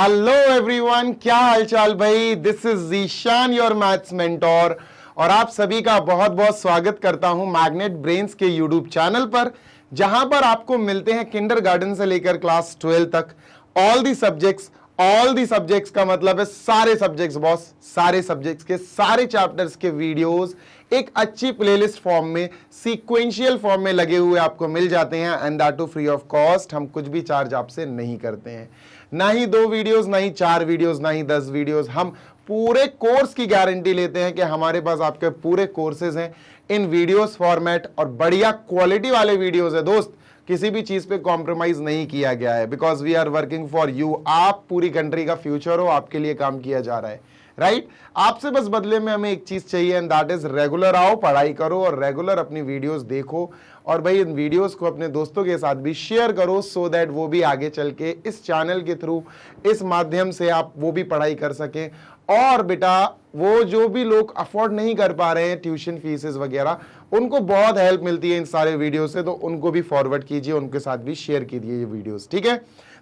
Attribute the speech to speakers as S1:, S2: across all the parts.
S1: Hello everyone, क्या हालचाल भाई। This is Zeeshan your maths mentor और आप सभी का बहुत बहुत स्वागत करता हूं मैग्नेट ब्रेन्स के यूट्यूब चैनल पर, जहां पर आपको मिलते हैं किंडरगार्टन से लेकर क्लास 12 तक ऑल दी सब्जेक्ट्स का मतलब है सारे सब्जेक्ट्स बॉस, सारे सब्जेक्ट्स के सारे चैप्टर्स के वीडियोस एक अच्छी प्लेलिस्ट फॉर्म में, सीक्वेंशियल फॉर्म में लगे हुए आपको मिल जाते हैं and that too free of cost. हम कुछ भी चार्ज आपसे नहीं करते हैं, ना ही 2 वीडियोस, ना ही 4 वीडियोस, ना ही 10 वीडियोस। हम पूरे कोर्स की गारंटी लेते हैं कि हमारे पास आपके पूरे कोर्सेज हैं इन वीडियोस फॉर्मेट और बढ़िया क्वालिटी वाले वीडियोस है दोस्त। किसी भी चीज पे कॉम्प्रोमाइज नहीं किया गया है because we are working for you. आप पूरी कंट्री का फ्यूचर हो, आपके लिए काम किया जा रहा है, राइट। आपसे बस बदले में हमें एक चीज चाहिए एंड दैट इज रेगुलर आओ, पढ़ाई करो और रेगुलर अपनी वीडियोस देखो और भाई इन वीडियोस को अपने दोस्तों के साथ भी शेयर करो सो दैट वो भी आगे चल के इस चैनल के थ्रू, इस माध्यम से आप वो भी पढ़ाई कर सकें। और बेटा वो जो भी लोग अफोर्ड नहीं कर पा रहे हैं ट्यूशन फीसेस वगैरह, उनको बहुत हेल्प मिलती है इन सारे वीडियो से, तो उनको भी फॉरवर्ड कीजिए, उनके साथ भी शेयर कीजिए ये वीडियोस, ठीक है।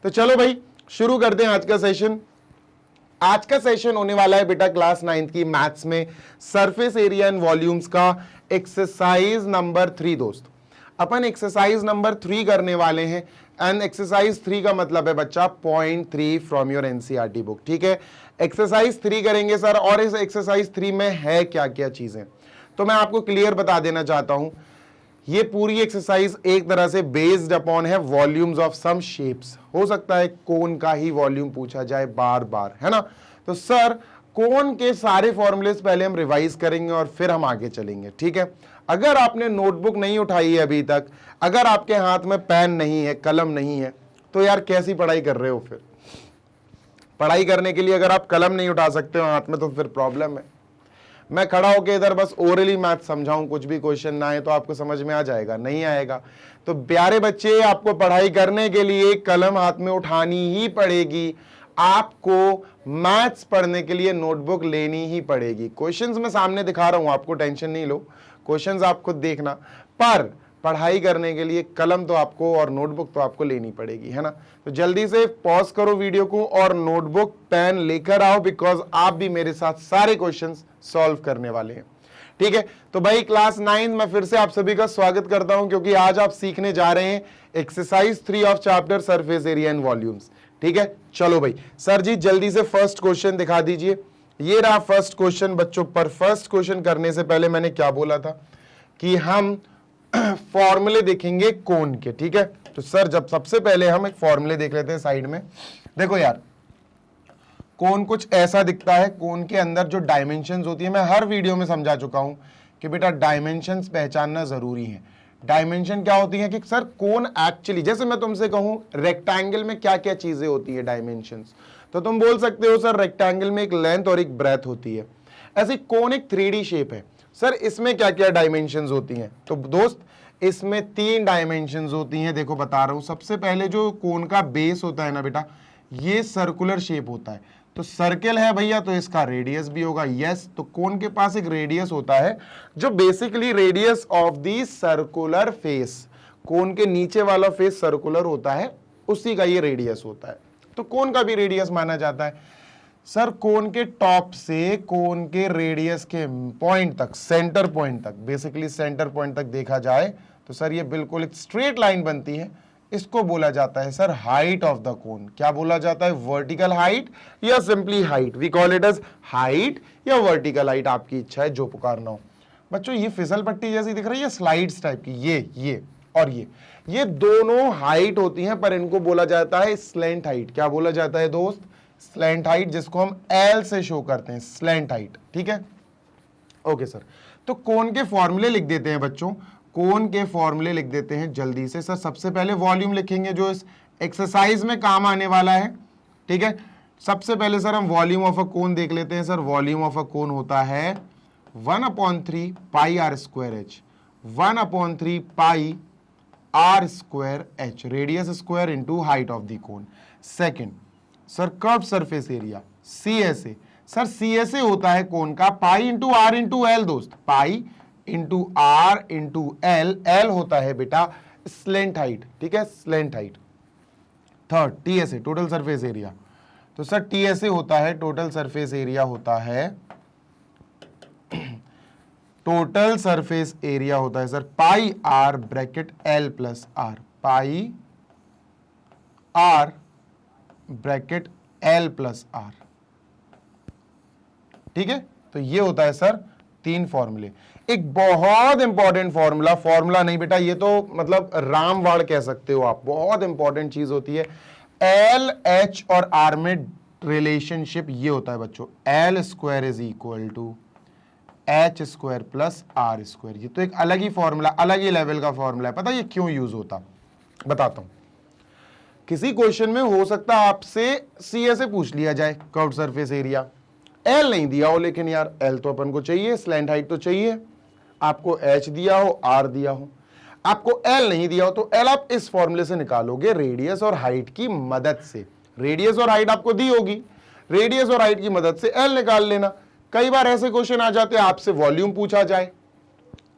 S1: तो चलो भाई शुरू करते हैं आज का सेशन। आज का सेशन होने वाला है बेटा क्लास 9th की मैथ्स में सरफेस एरिया एंड वॉल्यूम्स का एक्सरसाइज नंबर 3 दोस्त। अपन एक्सरसाइज नंबर 3 करने वाले हैं एंड एक्सरसाइज 3 का मतलब है बच्चा point 3 from your NCERT book, ठीक है। एक्सरसाइज 3 करेंगे सर, और इस एक्सरसाइज 3 में है क्या क्या चीजें, तो मैं आपको क्लियर बता देना चाहता हूं। ये पूरी एक्सरसाइज एक तरह से बेस्ड अपॉन है वॉल्यूम्स ऑफ सम शेप्स। हो सकता है कोन का ही वॉल्यूम पूछा जाए बार बार, है ना। तो सर कोन के सारे फॉर्मूलेस पहले हम रिवाइज करेंगे और फिर हम आगे चलेंगे, ठीक है। अगर आपने नोटबुक नहीं उठाई है अभी तक, अगर आपके हाथ में पेन नहीं है, कलम नहीं है, तो यार कैसी पढ़ाई कर रहे हो फिर। पढ़ाई करने के लिए अगर आप कलम नहीं उठा सकते हो हाथ में तो फिर प्रॉब्लम है। मैं खड़ा होकर इधर बस ओरली मैथ समझाऊं, कुछ भी क्वेश्चन ना आए तो आपको समझ में आ जाएगा, नहीं आएगा। तो प्यारे बच्चे, आपको पढ़ाई करने के लिए कलम हाथ में उठानी ही पड़ेगी, आपको मैथ्स पढ़ने के लिए नोटबुक लेनी ही पड़ेगी। क्वेश्चंस मैं सामने दिखा रहा हूं आपको, टेंशन नहीं लो, क्वेश्चंस आप खुद देखना, पर पढ़ाई करने के लिए कलम तो आपको और नोटबुक तो आपको लेनी पड़ेगी, है ना। तो जल्दी से पॉज करो वीडियो को और नोटबुक पेन लेकर आओ बिकॉज आप भी मेरे साथ सारे क्वेश्चंस सॉल्व करने वाले हैं, ठीक है। तो भाई क्लास 9 में फिर से आप सभी का स्वागत करता हूं क्योंकि आज आप सीखने जा रहे हैं exercise 3 of chapter surface area and volumes, ठीक है। चलो भाई सर जी जल्दी से फर्स्ट क्वेश्चन दिखा दीजिए। ये रहा फर्स्ट क्वेश्चन बच्चों। पर फर्स्ट क्वेश्चन करने से पहले मैंने क्या बोला था कि हम फॉर्मूले देखेंगे कोन के, ठीक है। तो सर जब सबसे पहले हम एक फॉर्मूले देख लेते हैं साइड में। देखो यार कोन कुछ ऐसा दिखता है, कोन के अंदर जो डायमेंशंस होती है, मैं हर वीडियो में समझा चुका हूं कि बेटा डायमेंशंस पहचानना जरूरी है। डायमेंशन क्या होती है कि सर कोन एक्चुअली, जैसे मैं तुमसे कहूं रेक्टेंगल में क्या क्या चीजें होती है डायमेंशंस, तो तुम बोल सकते हो सर रेक्टेंगल में एक लेंथ और एक ब्रेथ होती है। ऐसे कोन एक 3D शेप है, सर इसमें क्या क्या डायमेंशंस होती हैं। तो दोस्त इसमें 3 डायमेंशंस होती हैं, देखो बता रहा हूं। सबसे पहले जो कोन का बेस होता है ना बेटा, ये सर्कुलर शेप होता है, तो सर्कल है भैया तो इसका रेडियस भी होगा, यस। तो कोन के पास एक रेडियस होता है जो basically radius of the circular face, cone के नीचे वाला फेस सर्कुलर होता है, उसी का ये रेडियस होता है। तो कोन का भी रेडियस माना जाता है। सर कोन के टॉप से कोन के रेडियस के पॉइंट तक, सेंटर पॉइंट तक, बेसिकली सेंटर पॉइंट तक देखा जाए तो सर ये बिल्कुल एक स्ट्रेट लाइन बनती है, इसको बोला जाता है sir height of the cone. क्या बोला जाता है, वर्टिकल हाइट या simply height, we call it as height या वर्टिकल हाइट, आपकी इच्छा है जो पुकारना हो। बच्चों ये फिसल पट्टी जैसी दिख रही है, स्लाइड्स टाइप की, ये और ये दोनों हाइट होती हैं, पर इनको बोला जाता है स्लैंट हाइट। क्या बोला जाता है दोस्त, स्लैंट हाइट, जिसको हम एल से शो करते हैं, स्लैंट हाइट, ठीक है। ओके सर, तो कोन के फॉर्मूले लिख देते हैं बच्चों, कोन के फॉर्मूले लिख देते हैं जल्दी से। सर सबसे पहले वॉल्यूम लिखेंगे जो इस एक्सरसाइज में काम आने वाला है, ठीक है। सबसे पहले सर हम वॉल्यूम ऑफ अ कोन देख लेते हैं। Sir volume of a cone होता है 1/3 pi are square H, 1/3 pi are square h, radius square into height of the cone. Second sir curve surface area CSA, sir CSA होता है cone का pi into are into l दोस्त, pi into are into l, l होता है बेटा slant height, ठीक है, slant height. Third TSA total surface area, तो सर टीएसए होता है, टोटल सरफेस एरिया होता है, टोटल सरफेस एरिया होता है sir pi R bracket L plus R, pi R bracket L plus R. ठीक है, तो ये होता है सर 3 फॉर्मूले। एक बहुत इंपॉर्टेंट फॉर्मूला, फॉर्मूला नहीं बेटा, ये तो मतलब रामवाड़ कह सकते हो आप, बहुत इंपॉर्टेंट चीज होती है। एल एच और आर में रिलेशनशिप ये होता है बच्चों, L square is equal to H square plus are square. ये तो एक अलग ही फॉर्मूला, अलग ही लेवल का फॉर्मूला है। पता ये क्यों यूज होता, बताता हूं। किसी क्वेश्चन में हो सकता है आपसे सीए से पूछ लिया जाए कर्व्ड सरफेस एरिया, एल नहीं दिया हो, लेकिन यार एल तो अपन को चाहिए, स्लैंट हाइट तो चाहिए, आपको एच दिया हो, आर दिया हो, आपको एल नहीं दिया हो, तो एल आप इस फॉर्मूले से निकालोगे रेडियस और हाइट की मदद से। रेडियस और हाइट आपको दी होगी, रेडियस और हाइट की मदद से एल निकाल लेना। कई बार ऐसे क्वेश्चन आ जाते हैं, आपसे वॉल्यूम पूछा जाए,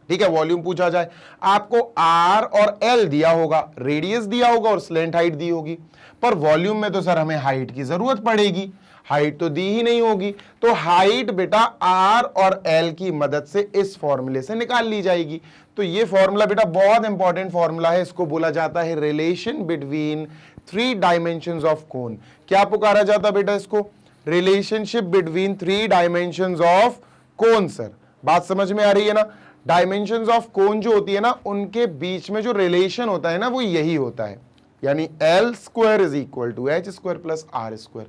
S1: ठीक है, वॉल्यूम पूछा जाए, आपको आर और एल दिया होगा, रेडियस दिया होगा और स्लैंट हाइट दी होगी, पर वॉल्यूम में तो सर हमें हाइट की जरूरत पड़ेगी, हाइट तो दी ही नहीं होगी, तो हाइट बेटा आर और एल की मदद से इस फॉर्मूले से निकाल ली जाएगी। तो ये फॉर्मूला बेटा बहुत इंपॉर्टेंट फॉर्मूला है, इसको बोला जाता है relation between 3 dimensions of cone. क्या पुकारा जाता बेटा इसको, relationship between 3 dimensions of cone. Sir बात समझ में आ रही है ना, डायमेंशंस ऑफ कोन जो होती है ना, उनके बीच में जो रिलेशन होता है ना, वो यही होता है, यानी L square is equal to H square plus are square.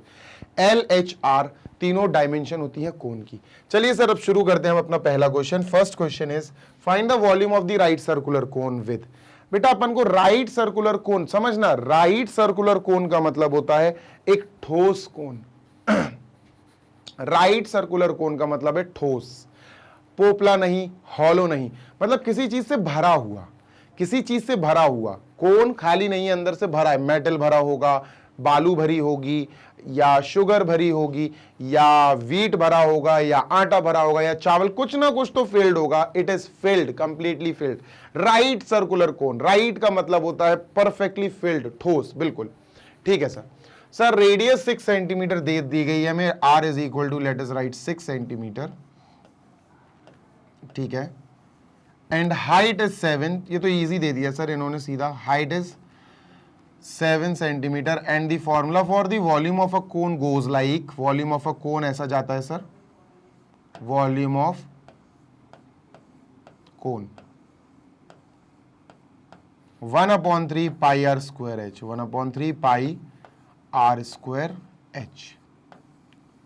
S1: L H R तीनों डायमेंशन होती है कोन की। चलिए सर अब शुरू करते हैं हम अपना पहला question. First question is find the volume of the right circular cone with. बेटा अपन को राइट सर्कुलर कोन समझना, राइट सर्कुलर कोन का मतलब होता है एक ठोस कोन। राइट सर्कुलर कोन का मतलब है ठोस, पोपला नहीं, हॉलो नहीं, मतलब किसी चीज से भरा हुआ, किसी चीज से भरा हुआ। कोन खाली नहीं है, अंदर से भरा है, मेटल भरा होगा, बालू भरी होगी, या शुगर भरी होगी, या वीट भरा होगा, या आटा भरा होगा, या चावल, कुछ ना कुछ तो फिल्ड होगा। It is filled, completely filled. Right circular cone, right का मतलब होता है परफेक्टली फिल्ड, ठोस, बिल्कुल। ठीक है सर। सर रेडियस 6 सेंटीमीटर दे दी गई है हमें, R is equal to let us write 6 centimetre, ठीक है, एंड हाइट इज 7। ये तो इजी दे दिया सर इन्होंने सीधा, height is 7 centimetre and the formula for the volume of a cone goes like, volume of a cone ऐसा जाता है sir, volume of cone 1/3 pi are square H, 1/3 pi are square H.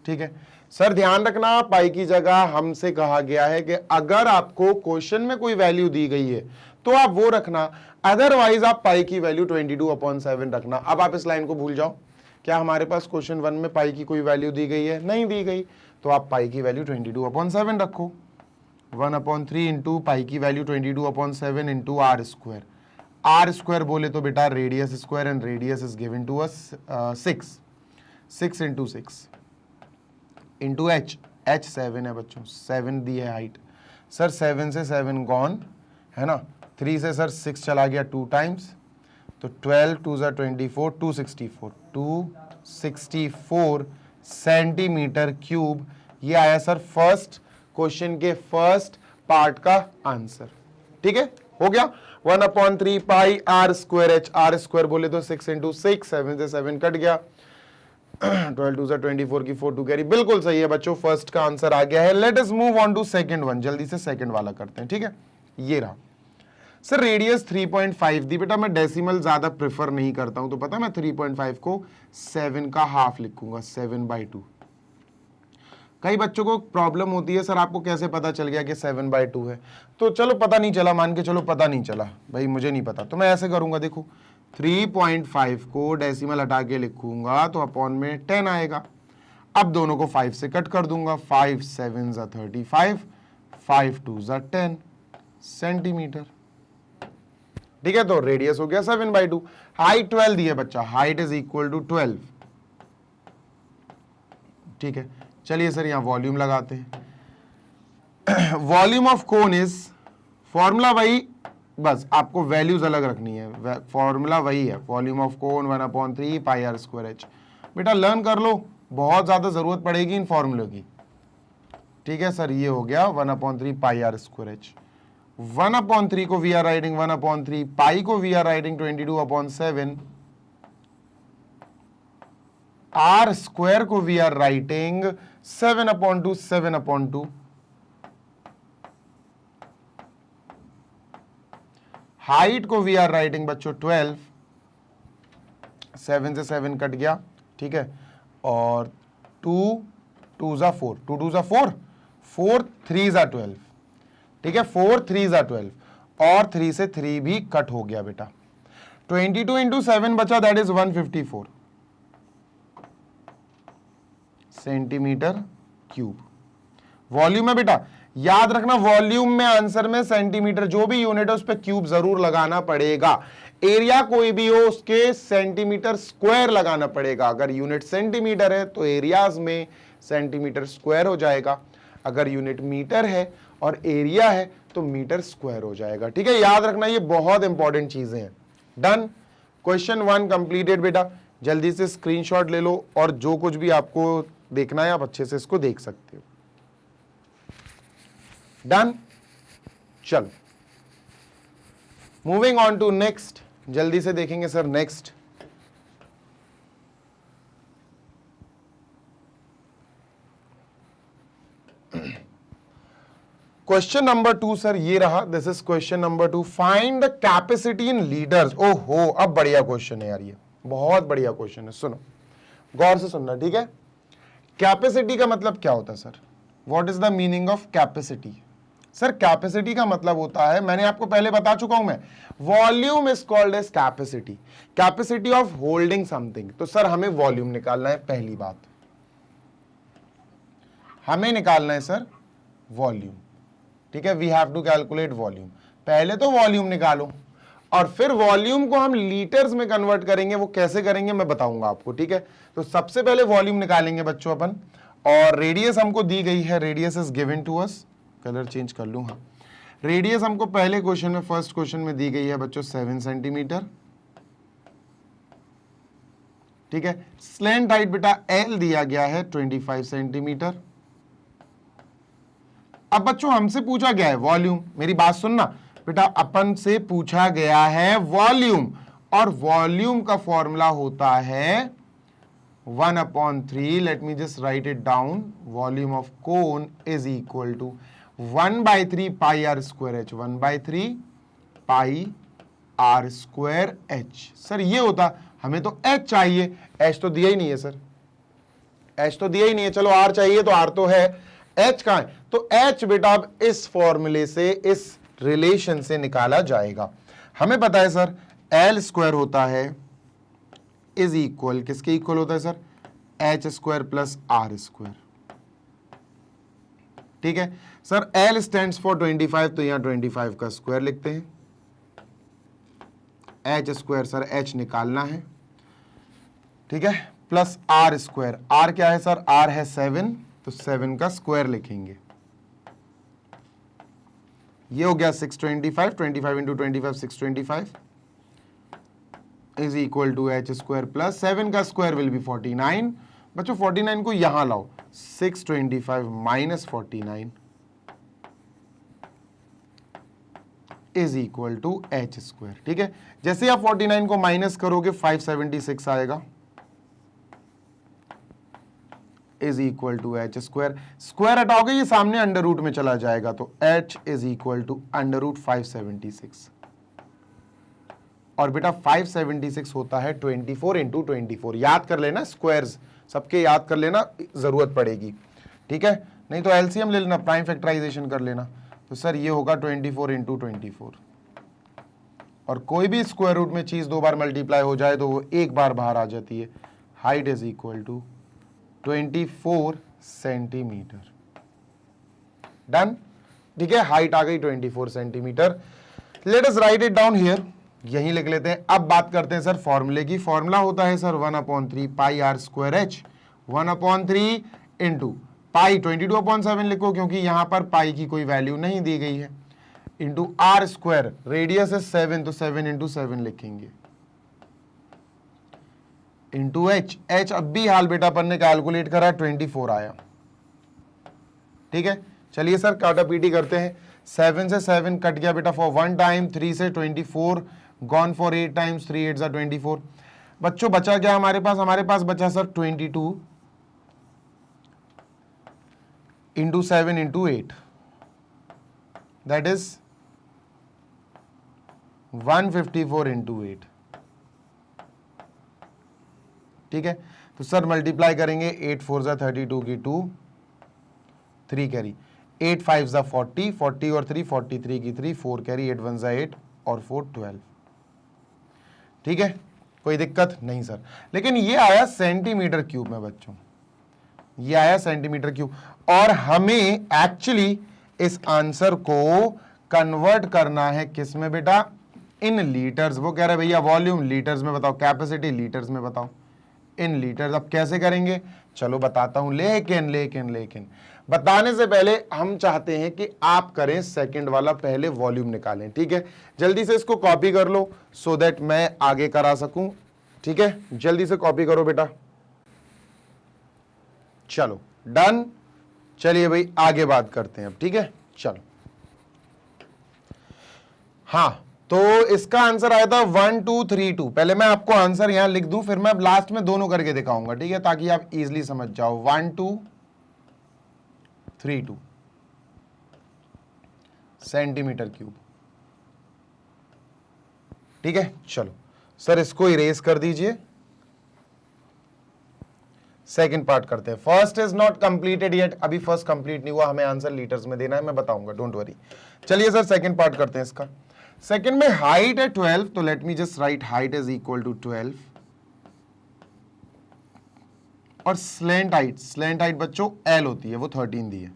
S1: ठीक है sir, ध्यान रखना पाई की जगह हमसे कहा गया है कि अगर आपको क्वेश्चन में कोई वैल्यू दी गई है तो आप वो रखना, अदरवाइज आप पाई की वैल्यू 22/7 रखना। अब आप इस लाइन को भूल जाओ, क्या हमारे पास क्वेश्चन 1 में पाई की कोई वैल्यू दी गई है, नहीं दी गई, तो आप पाई की वैल्यू 22/7 रखो। 1/3 इंटू पाई की value 22/7 into R square. R square बोले तो बेटा radius square, and radius is given to us 6 into 6 into H, H 7 है बच्चों, 7 दी है हाइट। सर 7 से 7 गॉन है ना, 3 से सर 6 चला गया 2 टाइम्स, तो 12 2 ज़ा 24, 264 सेंटीमीटर क्यूब। ये आया सर फर्स्ट क्वेश्चन के फर्स्ट पार्ट का आंसर। ठीक है, हो गया। 1/3 pi are square H, r square बोले तो 6 इंटू 6, 7 से 7 कट गया, 12 2 ज़ा 24 की 4 2 कैरी, बिल्कुल सही है बच्चों, फर्स्ट का आंसर आ गया है। Let us move on to second one, जल्दी से सेकंड वाला करते हैं। ठीक है, ये रहा सर रेडियस 3.5 दी। बेटा मैं डेसिमल ज्यादा प्रेफर नहीं करता हूं, तो पता है मैं 3.5 को 7 का हाफ लिखूंगा, 7/2। कई बच्चों को प्रॉब्लम होती है, सर आपको कैसे पता चल गया कि 7/2 है, तो चलो पता नहीं चला, मान के चलो पता नहीं चला भाई, मुझे नहीं पता, तो मैं ऐसे करूंगा, देखो 3.5 को डेसिमल हटा के लिखूंगा तो अपॉन में 10 आएगा। अब दोनों को 5 से कट कर दूंगा, 5 7 ज़ा 35, 5 2 ज़ा 10 सेंटीमीटर। ठीक है, तो रेडियस हो गया 7/2। हाइट 12 दी है बच्चा, हाइट इज इक्वल टू 12। ठीक है, चलिए सर यहां वॉल्यूम लगाते हैं। Volume of cone is, formula वही, बस आपको वैल्यूज अलग रखनी है, फॉर्मूला वही है, volume of cone 1/3 pi are square H. बेटा लर्न कर लो, बहुत ज्यादा जरूरत पड़ेगी इन फॉर्मूले की। ठीक है सर, ये हो गया 1/3 पाई आर स्क्वायर एच। 1/3 को वी आर राइटिंग 1/3, पाई को we are writing 22/7, R square को वी आर राइटिंग 7/2, 7/2। हाइट को वी आर राइटिंग बच्चों 12, 7 से 7 कट गया, ठीक है, और 2 2 जा 4, 2 2 जा 4, 4 3 जा 12, ठीक है, 4 3 जा 12, और 3 से 3 भी कट हो गया बेटा। 22 इंटू 7 बचा, that is 154 centimetre cube. Volume है बेटा, याद रखना वॉल्यूम में आंसर में सेंटीमीटर जो भी यूनिट है उस पर क्यूब जरूर लगाना पड़ेगा। एरिया कोई भी हो उसके सेंटीमीटर स्क्वायर लगाना पड़ेगा। अगर यूनिट सेंटीमीटर है तो एरियाज में सेंटीमीटर स्क्वायर हो जाएगा, अगर यूनिट मीटर है और एरिया है तो मीटर स्क्वायर हो जाएगा। ठीक है, याद रखना ये बहुत इंपॉर्टेंट चीजें हैं। डन, क्वेश्चन 1 कंप्लीटेड बेटा। जल्दी से स्क्रीनशॉट ले लो और जो कुछ भी आपको देखना है आप अच्छे से इसको देख सकते हो। डन, चलो मूविंग ऑन टू नेक्स्ट, जल्दी से देखेंगे sir next. Question number 2 sir ये रहा, this is question number 2। Find the capacity in leaders. ओहो, अब बढ़िया क्वेश्चन है यार, ये बहुत बढ़िया क्वेश्चन है। सुनो, गौर से सुनना, ठीक है। कैपेसिटी का मतलब क्या होता है sir? What is the meaning of capacity? Sir capacity का मतलब होता है, मैंने आपको पहले बता चुका हूं मैं, volume is called as capacity, capacity of holding something. तो सर हमें वॉल्यूम निकालना है, पहली बात हमें निकालना है सर वॉल्यूम। ठीक है, we have to calculate volume. पहले तो वॉल्यूम निकालो और फिर वॉल्यूम को हम लीटर्स में कन्वर्ट करेंगे। वो कैसे करेंगे मैं बताऊंगा आपको। ठीक है, तो सबसे पहले वॉल्यूम निकालेंगे बच्चों अपन, और रेडियस हमको दी गई है, radius is given to us. Colour change कर लूं, हाँ। रेडियस हमको पहले क्वेश्चन में, फर्स्ट क्वेश्चन में दी गई है बच्चों 7 सेंटीमीटर। ठीक है, स्लैंट हाइट बेटा एल दिया गया है 25 सेंटीमीटर। अब बच्चों हमसे पूछा गया है वॉल्यूम, मेरी बात सुनना बेटा, अपन से पूछा गया है वॉल्यूम, और वॉल्यूम का फॉर्मूला होता है 1/3, let me just write it down, volume of cone is equal to 1/3 pi are square H, 1/3 pi are square H. Sir ये होता, हमें तो एच चाहिए, एच तो दिया ही नहीं है सर, एच तो दिया ही नहीं है। चलो आर चाहिए तो आर तो है, एच कहां है? तो एच बेटा अब इस फॉर्मूले से, इस रिलेशन से निकाला जाएगा। हमें पता है सर एल स्क्वायर होता है इज इक्वल, किसके इक्वल होता है sir? H square plus are square. ठीक है सर, एल स्टैंड्स फॉर 25, तो यहां 25 का स्क्वायर लिखते हैं। एच स्क्वायर सर एच निकालना है, ठीक है, प्लस आर स्क्वायर। आर क्या है सर? आर है 7, तो 7 का स्क्वायर लिखेंगे। ये हो गया 625, 25 into 25 625 is equal to H square plus 7 का स्क्वायर विल बी 49। बच्चों 49 को यहां लाओ, 625 minus 49 is equal to H square. ठीक है, जैसे आप 49 को माइनस करोगे 576 आएगा, is equal to H square. Square हटाओगे ये सामने अंडर रूट में चला जाएगा, तो h is equal to under root 576। और बेटा 576 होता है 24 इंटू 24। याद कर लेना, स्क्वायर्स सबके याद कर लेना, जरूरत पड़ेगी। ठीक है, नहीं तो एलसीएम ले लेना, प्राइम फैक्टराइजेशन कर लेना। तो सर ये होगा 24 इंटू 24, और कोई भी स्क्वायर रूट में चीज 2 बार मल्टीप्लाई हो जाए तो वो 1 बार बाहर आ जाती है। Height is equal to 24 centimetre. Done, ठीक है, हाइट आ गई 24 centimetre. Let us write it down here, यहीं लिख लेते हैं। अब बात करते हैं सर फॉर्मूले की। फॉर्मूला होता है sir 1/3 pi are square H, 1/3 into pi 22/7 लिखो क्योंकि यहां पर पाई की कोई वैल्यू नहीं दी गई है, इंटू आर स्क्वायर, रेडियस है 7 तो 7 इंटू 7 लिखेंगे। इंटू एच, एच अब भी हाल बेटा अपन ने कैलकुलेट करा 24 आया। ठीक है, चलिए सर काटा पीटी करते हैं। 7 से 7 कट गया बेटा फॉर 1 टाइम, 3 से 24 गॉन फॉर 8 टाइम्स, 3 8 24। बच्चों बचा क्या हमारे पास बचा sir 22 into 7 into 8, that is 154 into 8। ठीक है, तो सर मल्टीप्लाई करेंगे, 8 4 जा 32 की 2, 3 कैरी, 8 5 जा 40, 40 और 3 43 की 3, 4 कैरी, 8 1 जा 8 और 4 12। ठीक है, कोई दिक्कत नहीं सर। लेकिन ये आया सेंटीमीटर क्यूब में बच्चों, ये आया सेंटीमीटर क्यूब, और हमें एक्चुअली इस आंसर को कन्वर्ट करना है किस में बेटा, इन लीटर्स। वो कह रहे भैया वॉल्यूम लीटर्स में बताओ, कैपेसिटी लीटर्स में बताओ, इन लीटर्स। अब कैसे करेंगे, चलो बताता हूं, लेकिन लेकिन लेकिन बताने से पहले हम चाहते हैं कि आप करें सेकंड वाला, पहले वॉल्यूम निकालें। ठीक है, जल्दी से इसको कॉपी कर लो सो दैट मैं आगे करा सकूं। ठीक है, जल्दी से कॉपी करो बेटा। चलो डन, चलिए भाई आगे बात करते हैं अब। ठीक है, चलो। हाँ, तो इसका आंसर आया था 1 2 3 2। पहले मैं आपको आंसर यहां लिख दूं, फिर मैं लास्ट में दोनों करके दिखाऊंगा। ठीक है, ताकि आप इजीली समझ जाओ। 1 2 3 2 सेंटीमीटर क्यूब। ठीक है, चलो सर इसको इरेज कर दीजिए, सेकंड पार्ट करते हैं। First is not completed yet, अभी फर्स्ट कंप्लीट नहीं हुआ, हमें आंसर लीटर्स में देना है, मैं बताऊंगा, डोंट वरी। चलिए सर सेकंड पार्ट करते हैं इसका। सेकंड में हाइट है 12, तो let me just write height is equal to 12, और स्लेंट हाइट बच्चों एल होती है, वो 13 दी है।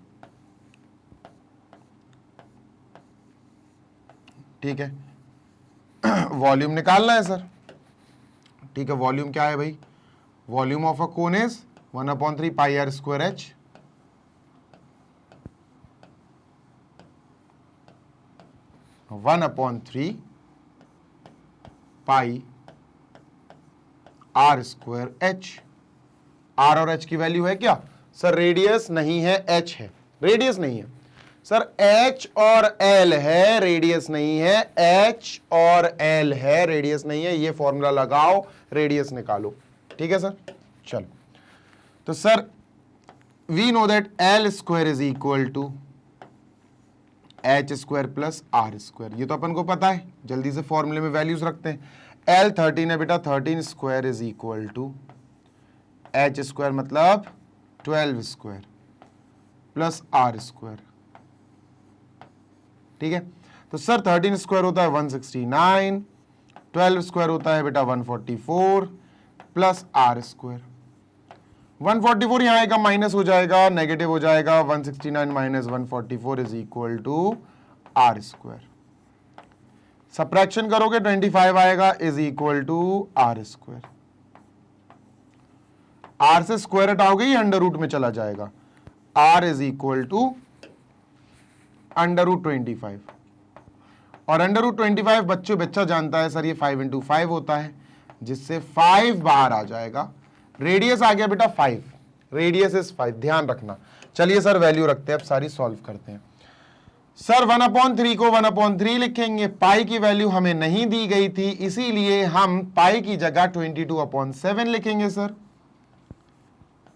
S1: ठीक है, वॉल्यूम निकालना है सर। ठीक है, वॉल्यूम क्या है भाई, volume of a cone is 1/3 pi are square H, one upon 3 pi are square H. R और एच की वैल्यू है क्या सर, रेडियस नहीं है, एच है, रेडियस नहीं है सर, एच और एल है, रेडियस नहीं है, एच और एल है, रेडियस नहीं है। ये फॉर्मूला लगाओ, रेडियस निकालो। ठीक है सर, चलो। तो sir we know that L square is equal to H square plus are square, ये तो अपन को पता है। जल्दी से फॉर्मूले में वैल्यूज रखते हैं। एल 13 है बेटा, 13 square is equal to H square मतलब 12 स्क्वायर प्लस आर स्क्वायर। ठीक है, तो सर 13 स्क्वायर होता है 169, 12 स्क्वायर होता है बेटा 144 प्लस आर स्क्वायर। 144 यहां आएगा, माइनस हो जाएगा, नेगेटिव हो जाएगा, 169 minus 144 is equal to R square. Subtraction करोगे 25 आएगा, is equal to R square. R से स्क्वायर हटाओगे ये अंडर रूट में चला जाएगा, R is equal to under root 25, और अंडर रूट 25 बच्चा जानता है सर ये 5 इंटू 5 होता है, जिससे 5 बाहर आ जाएगा। रेडियस आ गया बेटा 5, रेडियस इज 5, ध्यान रखना। चलिए सर वैल्यू रखते हैं, अब सारी सॉल्व करते हैं। सर 1/3 को 1/3 लिखेंगे, पाई की वैल्यू हमें नहीं दी गई थी, इसीलिए हम पाई की जगह 22/7 लिखेंगे sir,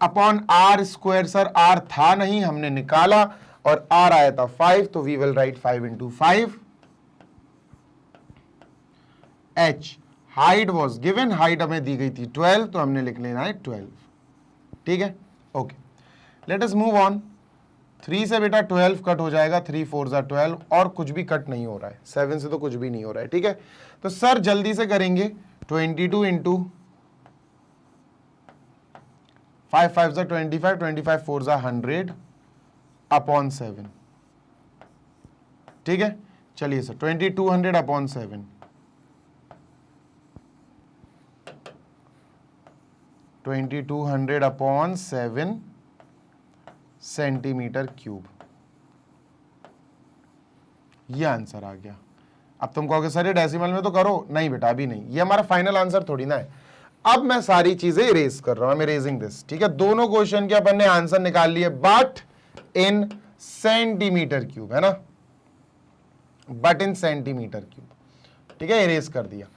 S1: upon R square. Sir R था नहीं, हमने निकाला, और आर आया था 5, तो we will write 5 into 5। H height was given, height हमें दी गई थी 12, तो हमने लिख लेना है 12। ठीक है, okay, late us move on. 3 से बेटा 12 कट हो जाएगा, 3 4 जा 12, और कुछ भी कट नहीं हो रहा है, 7 से तो कुछ भी नहीं हो रहा है। ठीक है, तो सर जल्दी से करेंगे, 22 इंटू 5 5 जा 25, 25 4 जा 100 अपॉन 7। ठीक है, चलिए sir 2200 upon 7, 2200 upon 7 centimetre cube, ये आंसर आ गया। अब तुम कहोगे सर ये डेसिमल में तो करो, नहीं बेटा अभी नहीं, ये हमारा फाइनल आंसर थोड़ी ना है। अब मैं सारी चीजें इरेज कर रहा हूं, इरेजिंग दिस, ठीक है। दोनों क्वेश्चन के अपन ने आंसर निकाल लिए, बट इन सेंटीमीटर क्यूब, है ना, बट इन सेंटीमीटर क्यूब, ठीक है, इरेज कर दिया।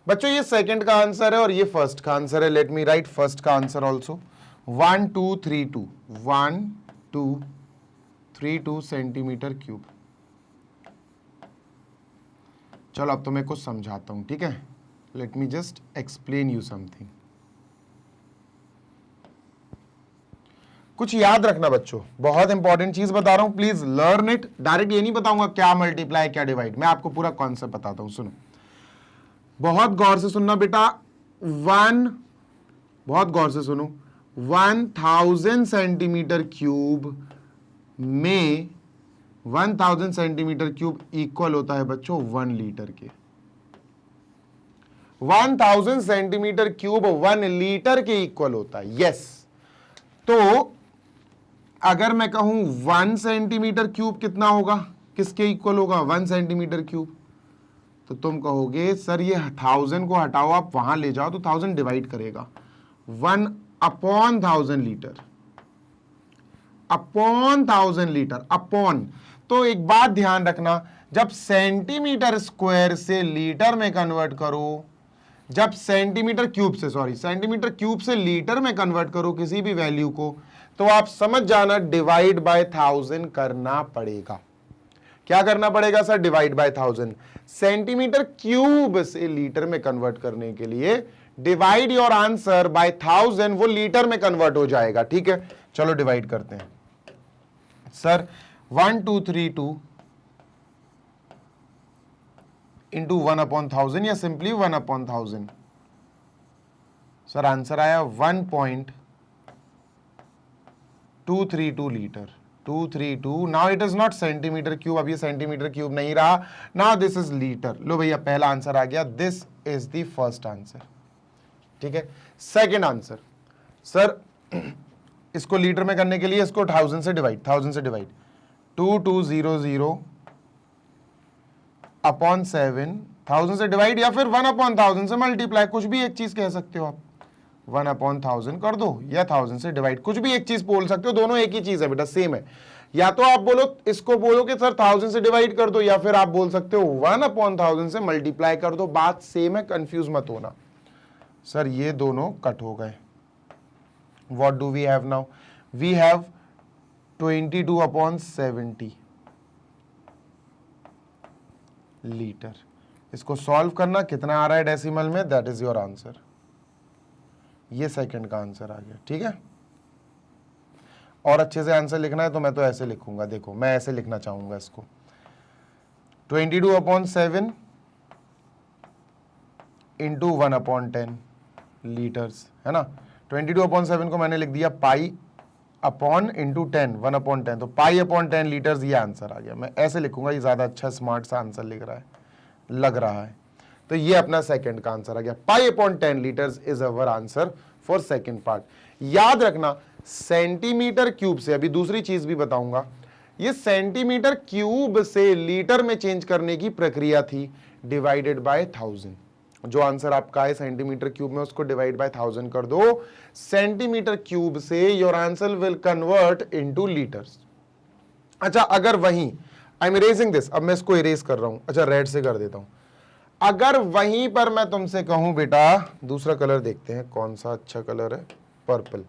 S1: बच्चों ये सेकंड का आंसर है और ये फर्स्ट का आंसर है। लेट मी राइट फर्स्ट का आंसर ऑल्सो। 1 2 3 2 1 2 3 2 centimetre cube. चलो अब तो मैं कुछ समझाता हूं, ठीक है। Let me just explain you something. कुछ याद रखना बच्चों, बहुत इंपॉर्टेंट चीज बता रहा हूं, प्लीज लर्न इट। डायरेक्ट ये नहीं बताऊंगा क्या मल्टीप्लाई क्या डिवाइड, मैं आपको पूरा कॉन्सेप्ट बताता हूं, सुनो, बहुत गौर से सुनना बेटा। बहुत गौर से सुनो, 1000 सेंटीमीटर क्यूब में 1000 सेंटीमीटर क्यूब इक्वल होता है बच्चों 1 लीटर के। 1000 सेंटीमीटर क्यूब 1 लीटर के इक्वल होता है, यस। तो अगर मैं कहूं 1 सेंटीमीटर क्यूब कितना होगा, किसके इक्वल होगा 1 सेंटीमीटर क्यूब, तो तुम कहोगे सर ये 1000 को हटाओ, आप वहां ले जाओ तो 1000 डिवाइड करेगा, 1/1000 लीटर, अपॉन 1000 लीटर, अपॉन। तो एक बात ध्यान रखना, जब सेंटीमीटर स्क्वायर से लीटर में कन्वर्ट करो, जब सेंटीमीटर क्यूब से, सॉरी, सेंटीमीटर क्यूब से लीटर में कन्वर्ट करो किसी भी वैल्यू को, तो आप समझ जाना डिवाइड बाय 1000 करना पड़ेगा। क्या करना पड़ेगा sir, divide by 1000। Centimetre cube से लीटर में कन्वर्ट करने के लिए डिवाइड योर आंसर बाय 1000, वो लीटर में कन्वर्ट हो जाएगा, ठीक है। चलो डिवाइड करते हैं सर। 1 2 3 2 इंटू 1/1000 या सिंपली 1/1000। सर आंसर आया 1.232 litre, 232। Now it is not centimetre cube, अब ये सेंटीमीटर क्यूब नहीं रहा, नाउ दिस इज लीटर। लो भैया पहला आंसर आ गया, this is the first answer, ठीक है। सेकंड आंसर, सर इसको लीटर में करने के लिए इसको 1000 से डिवाइड, 2200 अपॉन 7, 1000 से डिवाइड या फिर 1/1000 से मल्टीप्लाई, कुछ भी एक चीज कह सकते हो आप। 1/1000 कर दो या 1000 से डिवाइड, कुछ भी एक चीज बोल सकते हो, दोनों एक ही चीज है बेटा, सेम है। या तो आप बोलो, इसको बोलो कि सर 1000 से डिवाइड कर दो, या फिर आप बोल सकते हो 1/1000 से मल्टीप्लाई कर दो, बात सेम है, कंफ्यूज मत होना। सर ये दोनों कट हो गए, what do we have now, we have 22/70 litre. इसको सॉल्व करना, कितना आ रहा है डेसिमल में, दैट इज योर आंसर। ये सेकंड का आंसर आ गया, ठीक है। और अच्छे से आंसर लिखना है तो मैं तो ऐसे लिखूंगा, देखो मैं ऐसे लिखना चाहूंगा इसको, 22/7 इंटू 1/10 लीटर्स, है ना। 22/7 को मैंने लिख दिया पाई अपॉन इंटू 10, 1/10, तो पाई/10 लीटर्स, ये आंसर आ गया। मैं ऐसे लिखूंगा, ये ज्यादा अच्छा स्मार्ट सा आंसर लिख रहा है, लग रहा है। तो ये अपना सेकंड का आंसर आ गया, पाई/10 litres is our answer for second part. याद रखना सेंटीमीटर क्यूब से, अभी दूसरी चीज भी बताऊंगा, ये सेंटीमीटर क्यूब से लीटर में चेंज करने की प्रक्रिया थी, डिवाइडेड बाय 1000। जो आंसर आपका है सेंटीमीटर क्यूब में, उसको डिवाइड बाय 1000 कर दो, सेंटीमीटर क्यूब से your answer will convert into litres. अच्छा अगर वहीं, आई एम इरेजिंग दिस, अब मैं इसको इरेज कर रहा हूं, अच्छा रेड से कर देता हूं। अगर वहीं पर मैं तुमसे कहूं बेटा, दूसरा कलर देखते हैं कौन सा अच्छा कलर है, पर्पल।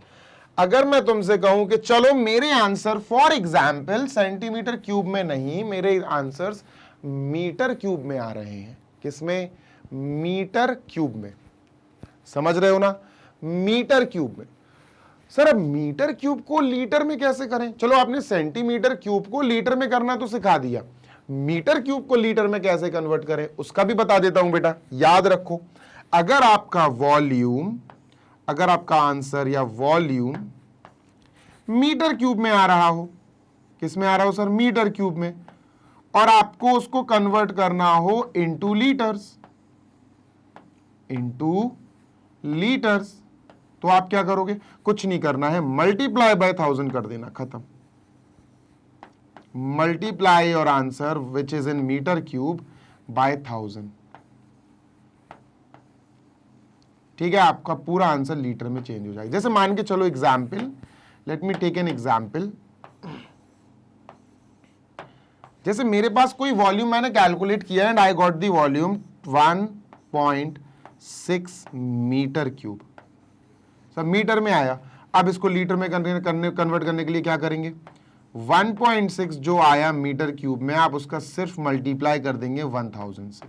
S1: अगर मैं तुमसे कहूं कि चलो मेरे answer for example centimetre cube में नहीं, मेरे आंसर्स मीटर क्यूब में आ रहे हैं, किसमें, मीटर क्यूब में, समझ रहे हो ना, मीटर क्यूब में। सर अब मीटर क्यूब को लीटर में कैसे करें, चलो आपने सेंटीमीटर क्यूब को लीटर में करना तो सिखा दिया, मीटर क्यूब को लीटर में कैसे कन्वर्ट करें उसका भी बता देता हूं बेटा। याद रखो, अगर आपका वॉल्यूम, अगर आपका आंसर या वॉल्यूम मीटर क्यूब में आ रहा हो, किस में आ रहा हो सर, मीटर क्यूब में, और आपको उसको कन्वर्ट करना हो इनटू लीटर्स, इनटू लीटर्स, तो आप क्या करोगे, कुछ नहीं करना है, मल्टीप्लाई बाय 1000 कर देना, खत्म। Multiply your answer which is in metre cube by 1000। ठीक है, आपका पूरा आंसर लीटर में चेंज हो जाएगा। जैसे मान के चलो example, let me take an example. जैसे मेरे पास कोई वॉल्यूम मैंने कैलकुलेट किया and I got the volume 1.6 metre cube. सब मीटर में आया, अब इसको लीटर में कन्वर्ट करने के लिए क्या करेंगे, 1.6 जो आया मीटर क्यूब में, आप उसका सिर्फ मल्टीप्लाई कर देंगे 1000 से,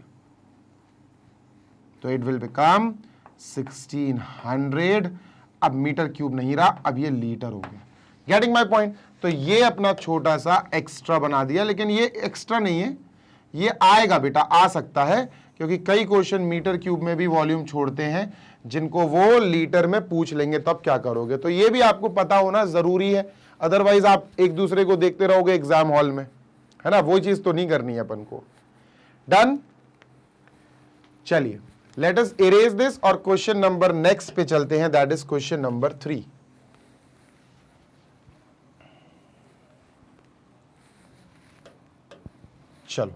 S1: तो इट विल बिकम 1600। अब मीटर क्यूब नहीं रहा, अब ये लीटर हो गया। Getting my point? तो ये अपना छोटा सा एक्स्ट्रा बना दिया, लेकिन ये एक्स्ट्रा नहीं है, ये आएगा बेटा, आ सकता है, क्योंकि कई क्वेश्चन मीटर क्यूब में भी वॉल्यूम छोड़ते हैं जिनको वो लीटर में पूछ लेंगे, तब क्या करोगे। तो ये भी आपको पता होना जरूरी है, अदरवाइज आप एक दूसरे को देखते रहोगे एग्जाम हॉल में, है ना, वो चीज तो नहीं करनी है अपन को। डन, चलिए लेट अस इरेज दिस और क्वेश्चन नंबर नेक्स्ट पे चलते हैं, दैट इज क्वेश्चन नंबर 3। चलो,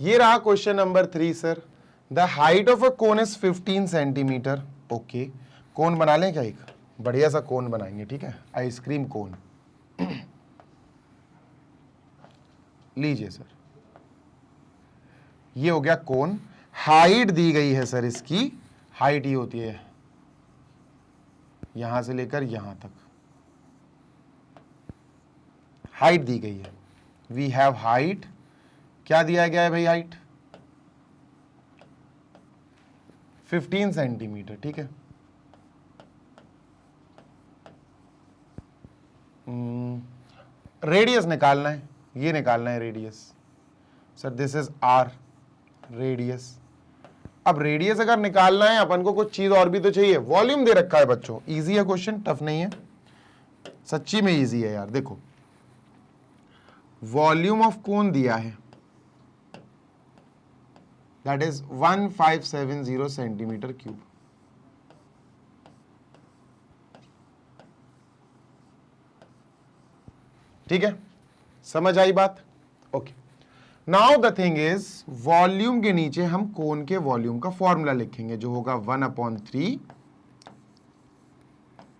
S1: ये रहा question number 3 sir. The height of a cone is 15 centimetre. Okay, cone बना लें क्या, एक बढ़िया सा कोन बनाएंगे, ठीक है, आइसक्रीम कोन। लीजिए सर, ये हो गया कोन, हाइट दी गई है सर, इसकी हाइट ही होती है यहां से लेकर यहां तक, हाइट दी गई है। वी हैव हाइट, क्या दिया गया है भाई, हाइट 15 सेंटीमीटर, ठीक है। रेडियस निकालना है, ये निकालना है radius sir, this is R radius. अब रेडियस अगर निकालना है अपन को, कुछ चीज और भी तो चाहिए। वॉल्यूम दे रखा है बच्चों, इजी है क्वेश्चन, टफ नहीं है, सच्ची में इजी है यार। देखो, वॉल्यूम ऑफ कोन दिया है, दैट इज 1570 सेंटीमीटर क्यूब। ठीक है, समझ आई बात? Okay, now the thing is, volume के नीचे हम कोन के वॉल्यूम का फॉर्मूला लिखेंगे, जो होगा 1/3